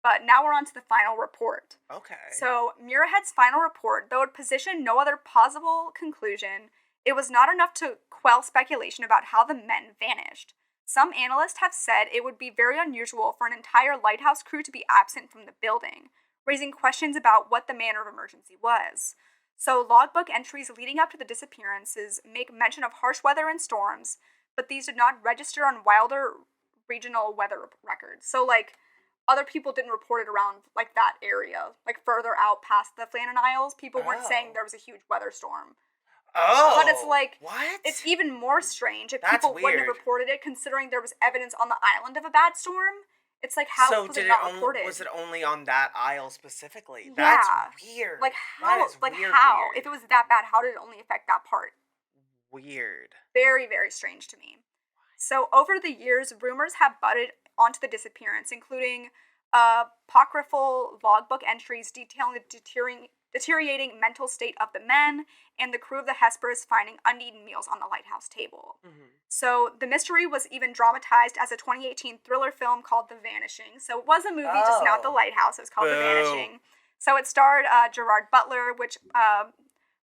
But now we're on to the final report. Okay. So Muirhead's final report, though it positioned no other plausible conclusion, it was not enough to quell speculation about how the men vanished. Some analysts have said it would be very unusual for an entire lighthouse crew to be absent from the building, raising questions about what the manner of emergency was. So logbook entries leading up to the disappearances make mention of harsh weather and storms, but these did not register on wilder regional weather records. So like other people didn't report it around like that area, like further out past the Flannan Isles. People weren't saying Oh. there was a huge weather storm. Oh. But it's like what? it's even more strange if That's people wouldn't have weird. reported it, considering there was evidence on the island of a bad storm. It's like how so was did it it not only reported? was it only on that aisle specifically? Yeah. That's weird. Like That how? is Like weird, how? weird. If it was that bad, how did it only affect that part? Weird. Very, very strange to me. So over the years, rumors have budded onto the disappearance, including apocryphal logbook entries detailing the deteriorating mental state of the men and the crew of the Hesperus finding uneaten meals on the lighthouse table. So the mystery was even dramatized as a 2018 thriller film called The Vanishing. So it was a movie, just not The Oh. Lighthouse. It was called The Boo. Vanishing. So it starred Gerard Butler, which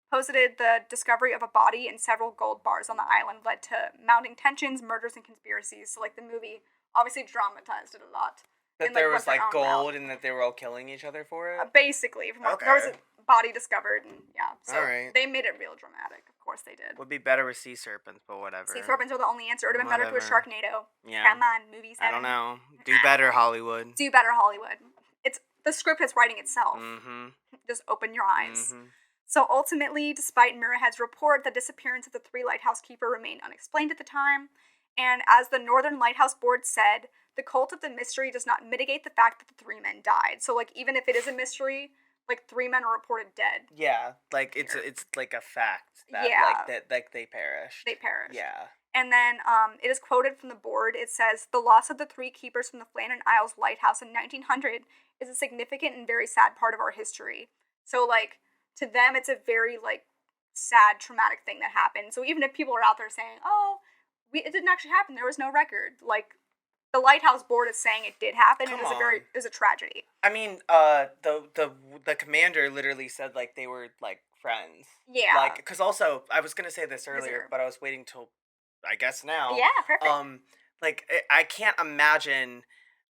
posited the discovery of a body and several gold bars on the island led to mounting tensions, murders, and conspiracies. So like the movie obviously dramatized it a lot. That in, there what was their like own route. gold and that they were all killing each other for it. Basically, there was Okay. a body discovered, and yeah, so Alright. they made it real dramatic. Of course, they did. Would be better with sea serpents, but whatever. Sea serpents are the only answer. It would have been better to a Whatever. Sharknado. Yeah. Come on, movie 7. I don't know. Do better, Hollywood. Do better, Hollywood. It's the script is writing itself. Mm-hmm. Just open your eyes. Mm-hmm. So ultimately, despite Muirhead's report, the disappearance of the 3 lighthouse keeper remained unexplained at the time. And as the Northern Lighthouse Board said, the cult of the mystery does not mitigate the fact that the 3 men died. So like even if it is a mystery, like 3 men are reported dead. Yeah, like it's like a fact that Yeah. like they perished. They perished. Yeah. And then it is quoted from the board. It says, "The loss of the 3 keepers from the Flannan Isles lighthouse in 1900 is a significant and very sad part of our history." So, like, to them, it's a very, like, sad, traumatic thing that happened. So even if people are out there saying, oh, it didn't actually happen, there was no record, like, the lighthouse board is saying it did happen, and Come it was a tragedy. I mean, the commander literally said like they were like friends. Yeah. Like, because also I was gonna say this earlier, Visitor. but I was waiting till I guess now. Yeah, perfect. Like I can't imagine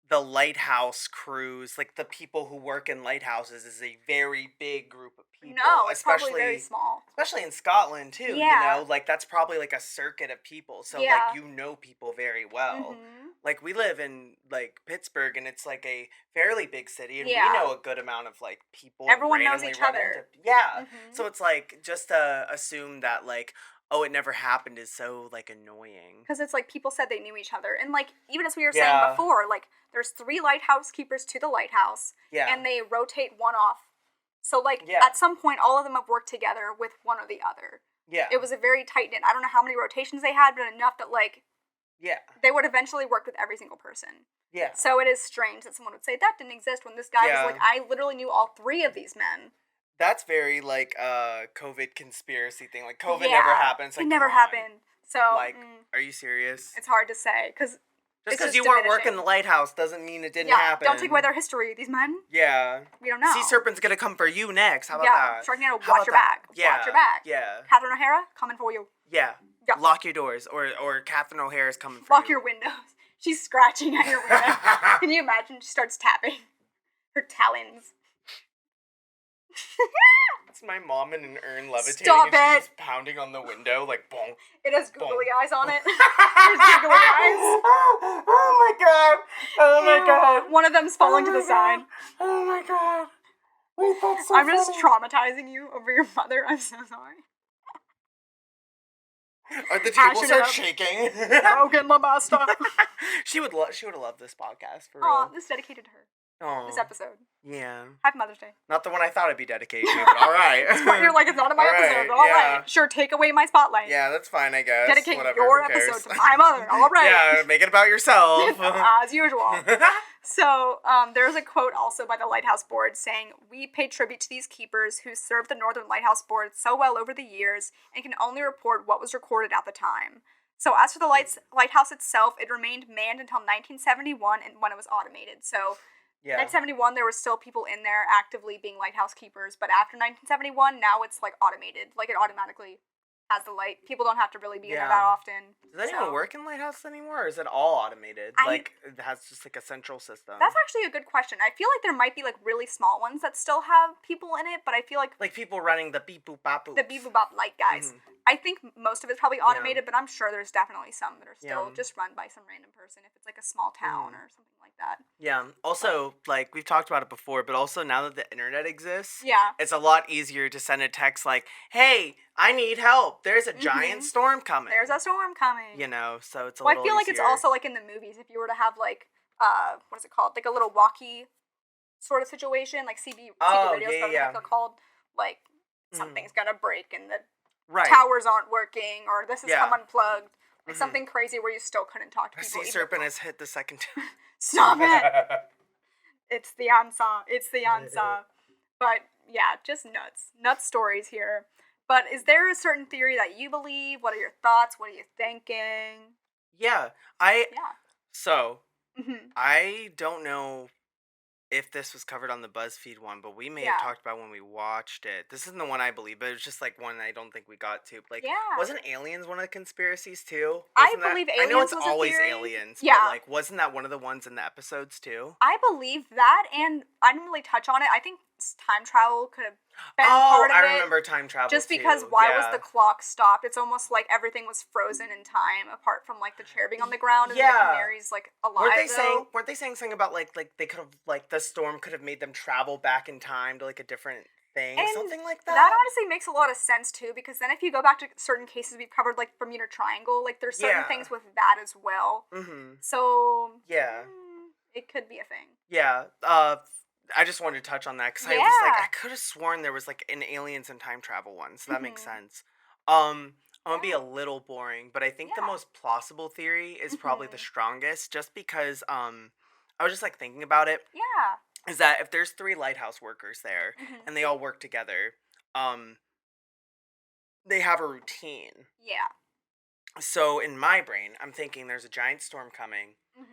the lighthouse crews, like the people who work in lighthouses, is a very big group of people. No, it's especially probably very small. especially in Scotland too. Yeah. You know, like that's probably like a circuit of people. So Yeah. like you know people very well. Mhm. Like we live in like Pittsburgh, and it's like a fairly big city, and Yeah. we know a good amount of like people. Everyone knows randomly each run other. into- yeah. Mhm. So it's like just to assume that like, oh, it never happened is so like annoying. Because it's like people said they knew each other. And like, even as we were Yeah. saying before, like, there's 3 lighthouse keepers to the lighthouse. Yeah. And they rotate one off So, like, Yeah. at some point, all of them have worked together with one or the other. Yeah. It was a very tight-knit. I don't know how many rotations they had, but enough that, like, Yeah. they would eventually work with every single person. Yeah. So it is strange that someone would say that didn't exist when this guy Yeah. was like, I literally knew all three of these men. That's very, like, COVID conspiracy thing. Like, COVID Yeah, never happened. It's like, it never come on. happened. So, Like, are you serious? it's hard to say, because Just because you weren't working the lighthouse doesn't mean it didn't happen. Don't take away their history. These men, Yeah. we don't know. Sea Serpent's gonna come for you next. How about yeah, that? Sharknado, How watch about your that? back. Yeah. Watch your back. Yeah. Catherine O'Hara, coming for you. Yeah. Yeah. Lock your doors, or Catherine O'Hara's coming for Lock you. your windows. She's scratching at your window. Can you imagine? She starts tapping her talons. It's my mom in an urn levitating Stop and she's it. just pounding on the window like bonk. It has Boom. googly eyes on it. There's googly eyes. Oh my god. Oh my god. One of them's falling to Oh the my side. God. Oh my god. Wait, that's so I'm just funny. traumatizing you over your mother. I'm so sorry. Are the Hashing tables it start up. shaking? Oh, get my master. She would have loved this podcast for Aw, real. this is dedicated to her. Oh. This episode. Yeah. Happy Mother's Day. Not the one I thought it'd be dedicated to, but alright. But you're like, it's not in my All right, episode. All right. yeah. Sure, take away my spotlight. Yeah, that's fine, I guess. Dedicate Whatever, your who cares? episode to my mother. All right. Yeah, make it about yourself. As usual. So, there's a quote also by the Lighthouse Board saying, "We pay tribute to these keepers who served the Northern Lighthouse Board so well over the years and can only report what was recorded at the time." So, as for the lighthouse itself, it remained manned until 1971 and when it was automated. So, Yeah. 1971, there were still people in there actively being lighthouse keepers, but after 1971, now it's like automated. Like, it automatically has the light. People don't have to really be in there Yeah. that often. Does that So- even work in Lighthouse anymore, or is it all automated? I- Like, it has just like a central system. That's actually a good question. I feel like there might be like really small ones that still have people in it, but I feel like like people running the beep boop bop boop. the beep boop bop light guys. Mhm. I think most of it's probably automated, but I'm sure there's definitely some that are still Yeah. just run by some random person if it's like a small town or something like that. Yeah. Also, like we've talked about it before, but also now that the internet exists, Yeah. it's a lot easier to send a text like, "Hey, I need help. There's a giant storm coming." There's a storm coming. You know, so it's a Well, I little feel like it's easier. also like in the movies. If you were to have like, what is it called? Like a little walkie sort of situation, like CB Oh, radios, yeah, but yeah. like they're called like something's gonna break and the right. towers aren't working, or this has Yeah. come unplugged. Like Mhm. something crazy where you still couldn't talk to A people. sea even serpent if- has hit the second. Stop it! It's the answer. It's the answer. But yeah, just nuts stories here. But is there a certain theory that you believe? What are your thoughts? What are you thinking? Yeah. Yeah. So hmm I don't know if this was covered on the BuzzFeed one, but we may have Yeah. talked about when we watched it. This isn't the one I believe, but it was just like one I don't think we got to. Like, Yeah. wasn't aliens one of the conspiracies too? I Wasn't that- believe I know aliens it's was a always theory. aliens. Yeah. But like, wasn't that one of the ones in the episodes too? I believe that, and I didn't really touch on it. I think time travel could have been Oh, part of I it. remember time travel. Just too. because why was Yeah. the clock stopped? It's almost like everything was frozen in time, apart from like the chair being on the ground and Yeah. the canaries like alive. Weren't they saying something about like they could have like the storm could have made them travel back in time to like a different thing, And something like that? That honestly makes a lot of sense too, because then if you go back to certain cases we've covered, like Bermuda Triangle, like there's certain Yeah. things with that as well. Mm-hmm. So Yeah. it could be a thing. Yeah. I just wanted to touch on that because I was like, Yeah. I could have sworn there was like an aliens and time travel one, so that makes Mhm. sense. I'm gonna be Yeah. a little boring, but I think the Yeah. most plausible theory is probably the Mhm. strongest, just because I was just like thinking about it. Yeah. Is that if there's 3 lighthouse workers there Mhm. and they all work together, they have a routine. Yeah. So in my brain, I'm thinking there's a giant storm coming. hmm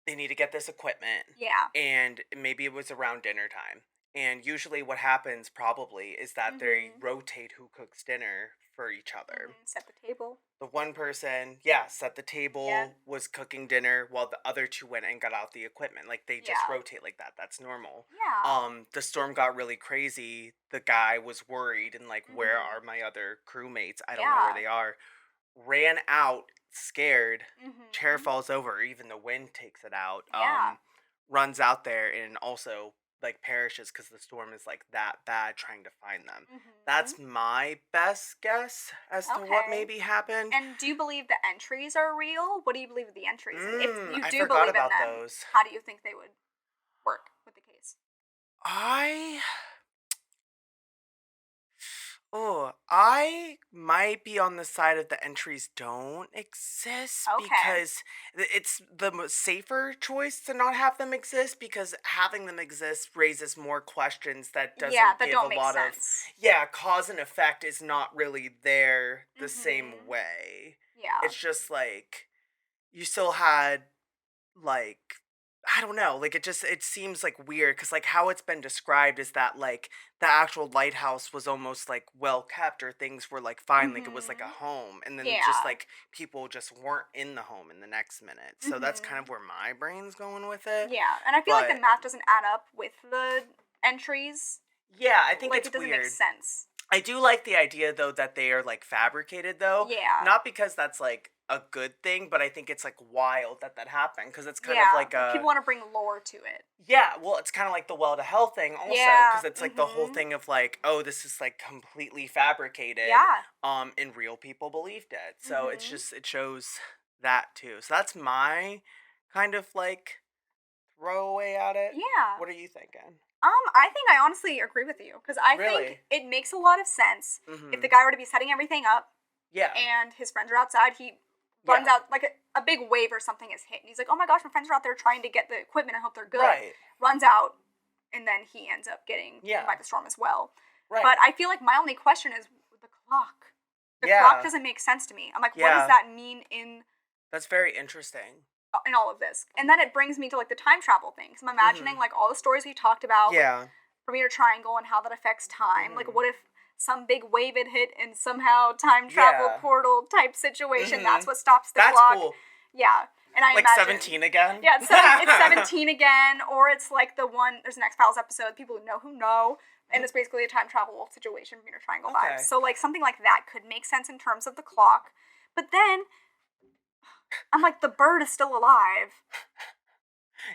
They need to get this equipment. Yeah. And maybe it was around dinner time. And usually what happens probably is that they Mhm. rotate who cooks dinner for each other. Set the table. The one person, set the table, Yeah. was cooking dinner while the other 2 went and got out the equipment. Like they just Yeah. rotate like that. That's normal. Yeah. The storm got really crazy. The guy was worried and like, where Mhm. are my other crewmates? I don't know where Yeah. they are. Ran out, scared. Mhm. Chair falls over, even the wind takes it out. Yeah. Runs out there and also like perishes because the storm is like that bad trying to find them. Mhm. That's my best guess as to what Okay. maybe happened. And do you believe the entries are real? What do you believe of the entries? If you I do forgot believe about in them, those. how do you think they would work with the case? I Oh, I might be on the side of the entries don't exist Okay. because it's the safer choice to not have them exist because having them exist raises more questions that Yeah, doesn't that give don't a make lot of, sense. yeah, cause and effect is not really there the same Mhm. way. Yeah. It's just like you still had like I don't know, like it seems like weird because like how it's been described is that like the actual lighthouse was almost like well kept or things were like fine, like it was like a Mhm. home, and then just Yeah. like people just weren't in the home in the next minute. So that's kind of Mhm. where my brain's going with it. Yeah, and I feel like the But math doesn't add up with the entries. yeah, I think Like it's it doesn't make weird. sense. I do like the idea though that they are like fabricated though, Yeah. not because that's like a good thing, but I think it's like wild that that happened because it's kind of Yeah. like Like people a want to bring lore to it. yeah, well, it's kind of like the well to hell thing also, because Yeah. it's like the whole Mhm. thing of like, oh, this is like completely fabricated, Yeah. and real people believed it. So it's Mhm. just it shows that too. So that's my kind of like throwaway at it. Yeah. What are you thinking? I think I honestly agree with you because I think Really? it makes a lot of sense if Mm-hmm. the guy were to be setting everything up Yeah. and his friends are outside. He runs Yeah. out like a big wave or something is hit, and he's like, "Oh my gosh, my friends are out there trying to get the equipment. I hope they're good." Right. Runs out, and then he ends up getting hit Yeah. by the storm as well. But Right. I feel like my only question is the clock. The clock Yeah. doesn't make sense to me. I'm like, what does Yeah. that mean That's very interesting. in all of this? And then it brings me to like the time travel thing. Cause I'm imagining Mm-hmm. like all the stories we talked about with Yeah. Bermuda Triangle and how that affects time. Like, Mm-hmm. what if some big wave had hit and somehow time travel Yeah. portal type situation? That's Mm-hmm. what stops the That's clock. cool. Yeah, and I Like imagine. 17 again? Yeah, it's 17 again, or it's like the one. There's an X Files episode. People who know, and it's basically a time travel situation, Bermuda Triangle vibes. Okay. So like something like that could make sense in terms of the clock, but then I'm like, the bird is still alive.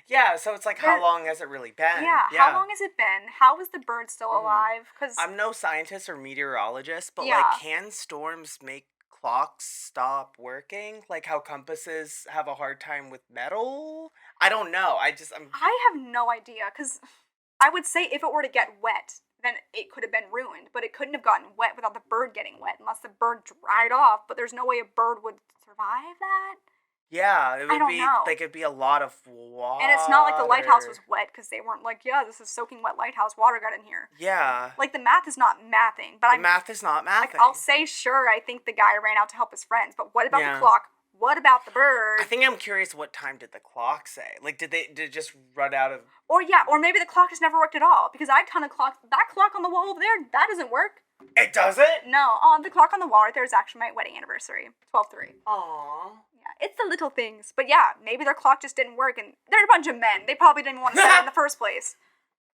Yeah, so it's like, how There, long has it really been? yeah. How Yeah. long has it been? How is the bird still Hmm. alive? Because I'm no scientist or meteorologist, but like, yeah, can storms make clocks stop working? Like how compasses have a hard time with metal? I don't know. I'm. I have no idea. Because I would say if it were to get wet, then it could have been ruined, but it couldn't have gotten wet without the bird getting wet unless the bird dried off. But there's no way a bird would survive that. Yeah, it I would don't be know. like it'd be a lot of And it's not like the lighthouse water. was wet because they weren't like, yeah, this is soaking wet lighthouse. Water got in here. Yeah. Like the math is not mathing, but The I'm math is not like, mathing. I'll say sure. I think the guy ran out to help his friends, but what about the Yeah. clock? What about the bird? I think I'm curious what time did the clock say? Like did it just run out of Or yeah, or maybe the clock just never worked at all because I had a ton of clocks. That clock on the wall over there, that doesn't work. it doesn't? No, the clock on the wall right there is actually my wedding anniversary, 12/3. Aww. Yeah, it's the little things. But yeah, maybe their clock just didn't work, and they're a bunch of men. They probably didn't want to set it in the first place.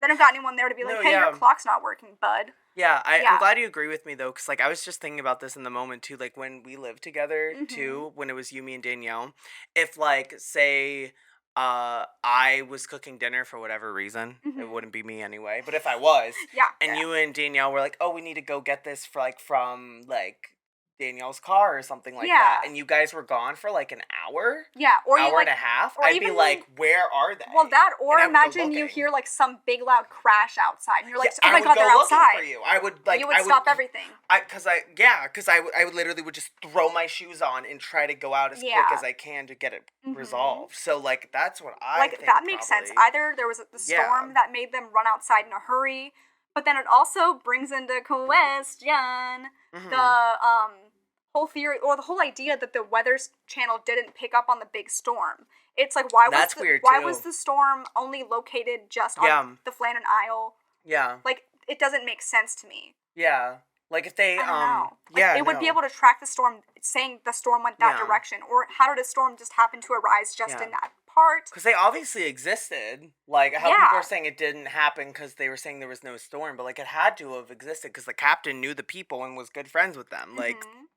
They don't got anyone there to be like, No, hey, yeah. your clock's not working, bud. Yeah, Yeah. I'm glad you agree with me though, because like I was just thinking about this in the moment too, like when we lived together Mhm. too, when it was you, me, and Danielle. If like say I was cooking dinner for whatever reason, it Mhm. wouldn't be me anyway, but if I was, Yeah. and yeah. you and Danielle were like, oh, we need to go get this for like from like Danielle's car or something like that, Yeah. and you guys were gone for like an hour, Yeah, or you hour like, and a half, or I'd be even, like, where are they? well, that, or And I would go imagine you looking. hear like some big loud crash outside, and you're like, Yeah, oh my I would god, go they're looking outside. for you. I would like You would I stop would everything. I would literally would just throw my shoes on and try to go out as quick Yeah. as I can to get it Mhm. resolved. So like that's what I Like think that makes sense. probably. Either there was the Yeah. storm that made them run outside in a hurry, but then it also brings into question Mhm. the whole theory or the whole idea that the weather channel didn't pick up on the big storm. It's like That's weird, why too. was the storm only located just Yeah. on the Flannan Isle? Yeah. Like it doesn't make sense to me. Yeah. Like if they I don't know. Like, yeah, it would be no. able to track the storm, saying the storm went that Yeah. direction, or how did a storm just happen to arise just Yeah. in that part? Because they obviously existed. Like, how Yeah. people are saying it didn't happen because they were saying there was no storm, but, like, it had to have existed because the captain knew the people and was good friends with them. Like, Mhm.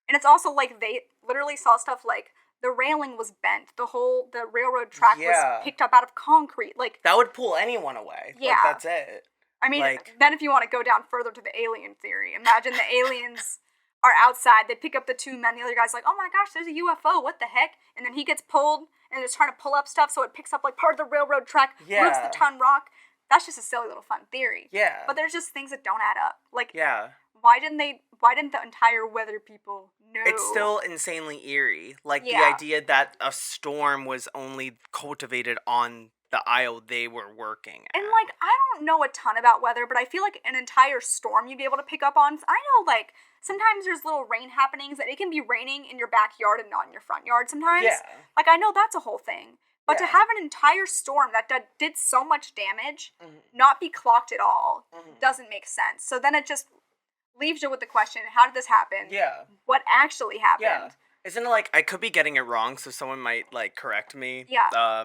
And it's also like they literally saw stuff like the railing was bent, the railroad track Yeah. was picked up out of concrete. Like, that would pull anyone away. Like, Yeah. that's it. I mean, like- then if you want to go down further to the alien theory, imagine the aliens are outside, they pick up the two men, the other guy's like, oh my gosh, there's a UFO, what the heck? And then he gets pulled and is trying to pull up stuff so it picks up like part of the railroad track, moves Yeah. the ton rock. That's just a silly little fun theory. Yeah. But there's just things that don't add up. Like, Yeah. Why didn't the entire weather people know? It's still insanely eerie. Like, the Yeah. idea that a storm was only cultivated on the isle they were working at. And, like, I don't know a ton about weather, but I feel like an entire storm you'd be able to pick up on. I know, like, sometimes there's little rain happenings that it can be raining in your backyard and not in your front yard sometimes. Yeah. Like, I know that's a whole thing. But to Yeah. have an entire storm that did so much damage Mhm. not be clocked at all Mhm. doesn't make sense. So then it just leaves you with the question, how did this happen? Yeah. What actually happened? Yeah. Isn't it like, I could be getting it wrong, so someone might, like, correct me. Yeah.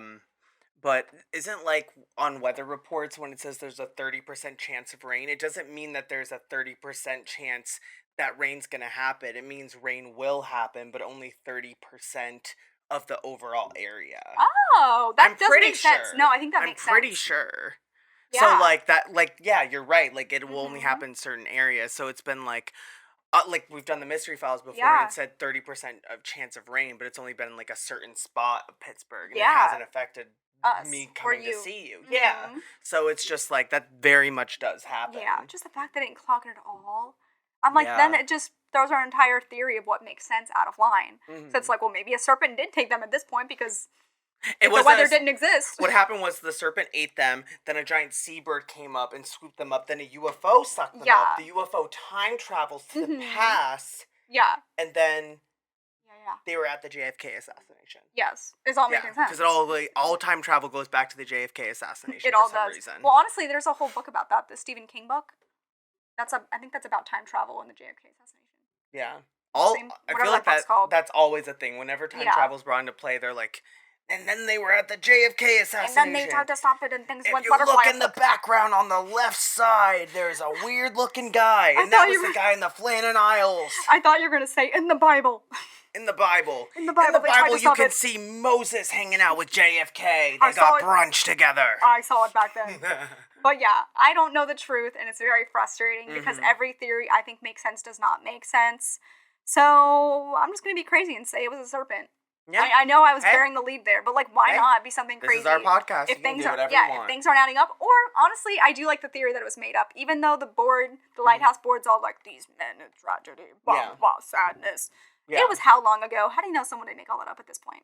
But isn't, like, on weather reports when it says there's a 30% chance of rain, it doesn't mean that there's a 30% chance that rain's gonna happen. It means rain will happen, but only 30% of the overall area. Oh, that I'm does pretty make sense. sure. No, I think that I'm makes sense. pretty sure. Yeah. So, like, that, like, yeah, you're right. Like, it will only Mhm. happen in certain areas. So it's been, like we've done the Mystery Files before, Yeah. and it said 30% of chance of rain, but it's only been in, like, a certain spot of Pittsburgh, and it Yeah. hasn't affected Us, me or coming to you. see you. Yeah. Mhm. So it's just, like, that very much does happen. Yeah, just the fact that it didn't clock it at all. I'm like, then Yeah. it just throws our entire theory of what makes sense out of line. So it's Mhm. like, well, maybe a serpent did take them at this point because It if the was weather a- didn't exist. What happened was the serpent ate them, then a giant seabird came up and swooped them up, then a UFO sucked them Yeah. up. The UFO time travels to the Mhm. past, Yeah. and then Yeah. they were at the JFK assassination. Yes. It's all making sense. Because all time travel goes back to the JFK assassination It for all some does. reason. Well, honestly, there's a whole book about that, the Stephen King book. I think that's about time travel and the JFK assassination. Yeah. I Whatever feel like that book's called. that's always a thing. Whenever time Yeah. travel's brought into play, they're like, and then they were at the JFK And assassination. then they tried to stop it and things If went you butterfly look in the effect. background on the left side, there's a weird looking guy, I and that thought was you the were- guy in the Flannan Isles. I thought you were going to say, in the Bible. In the Bible. In the Bible, they tried to you stop can it. see Moses hanging out with JFK. I They saw got it. brunch together. I saw it back then. But yeah, I don't know the truth, and it's very frustrating because Mhm. every theory I think makes sense does not make sense. So I'm just gonna be crazy and say it was a serpent. Yeah. I know I was Hey. bearing the lead there, but like, why Hey. not be something This crazy? is our podcast. You If can things do are whatever you if want. things aren't adding up, or honestly, I do like the theory that it was made up, even though Mm-hmm. the lighthouse board's all like these men in tragedy, blah Yeah. blah sadness. Yeah. It was how long ago? How do you know someone didn't make all that up at this point?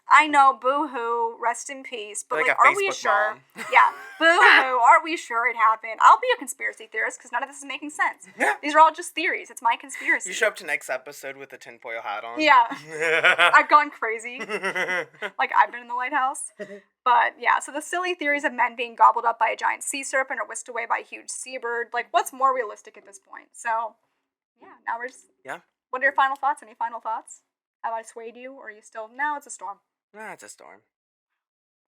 I know, boo-hoo, rest in peace. But Like like, a are we Facebook sure? mom. Yeah, boo-hoo, are we sure it happened? I'll be a conspiracy theorist because none of this is making sense. These are all just theories. It's my conspiracy. You show up to next episode with a tinfoil hat on. Yeah. I've gone crazy. Like, I've been in the lighthouse. But yeah, so the silly theories of men being gobbled up by a giant sea serpent or whisked away by a huge seabird, like, what's more realistic at this point? So, yeah, now we're just... Yeah. What are your final thoughts? Any final thoughts? Have I swayed you, or are you still... No, it's a storm. Nah, it's a storm.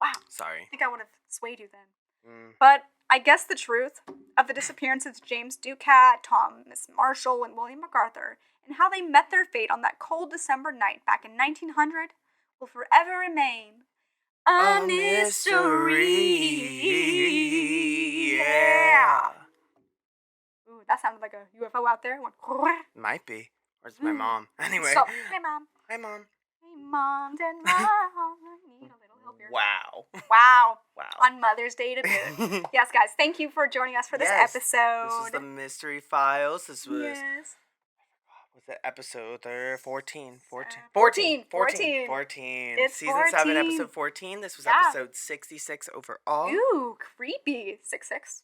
Wow. Sorry. I think I would have swayed you then. Mm. But I guess the truth of the disappearances of James Ducat, Thomas Marshall, and William MacArthur, and how they met their fate on that cold December night back in 1900, will forever remain a mystery. Yeah. Ooh, that sounded like a UFO out there. It went, Might be. Or it's my mom. Anyway. So, hey mom. Hi, Mom. Hey mom and mom, I need a little help here. Wow. Wow. Wow. On Mother's Day to boot. Yes, guys, thank you for joining us for this Yes, episode. This was the Mystery Files. This was... Yes. Was it episode 14? 14. 14. 14. It's Season 7, 14. episode 14. This was Yeah. episode 66 overall. Ooh, creepy. 6'6".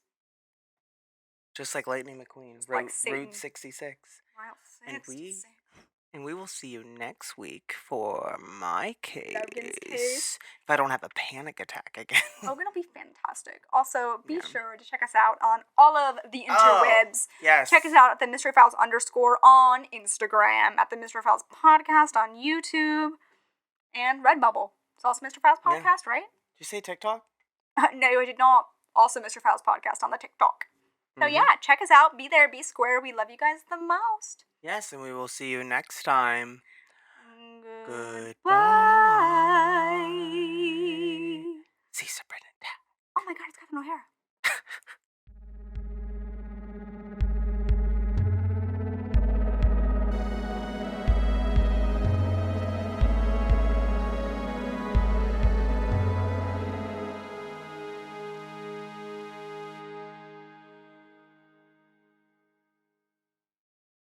Just like Lightning McQueen. like Route Satan. 66. Wow, And 6'6". And we will see you next week for my case. Logan's case. If I don't have a panic attack again. Logan will be fantastic. Also, be Yeah. sure to check us out on all of the Oh. interwebs. Yes. Check us out at the Mystery Files _ on Instagram, at the Mystery Files podcast on YouTube, and Redbubble. It's also Mystery Files Yeah. podcast, right? Did you say TikTok? No, I did not. Also Mystery Files podcast on the TikTok. So Mhm. yeah, check us out. Be there, be square. We love you guys the most. Yes, and we will see you next time. Goodbye. See Sabrina. Oh my god, it's Kevin O'Hara.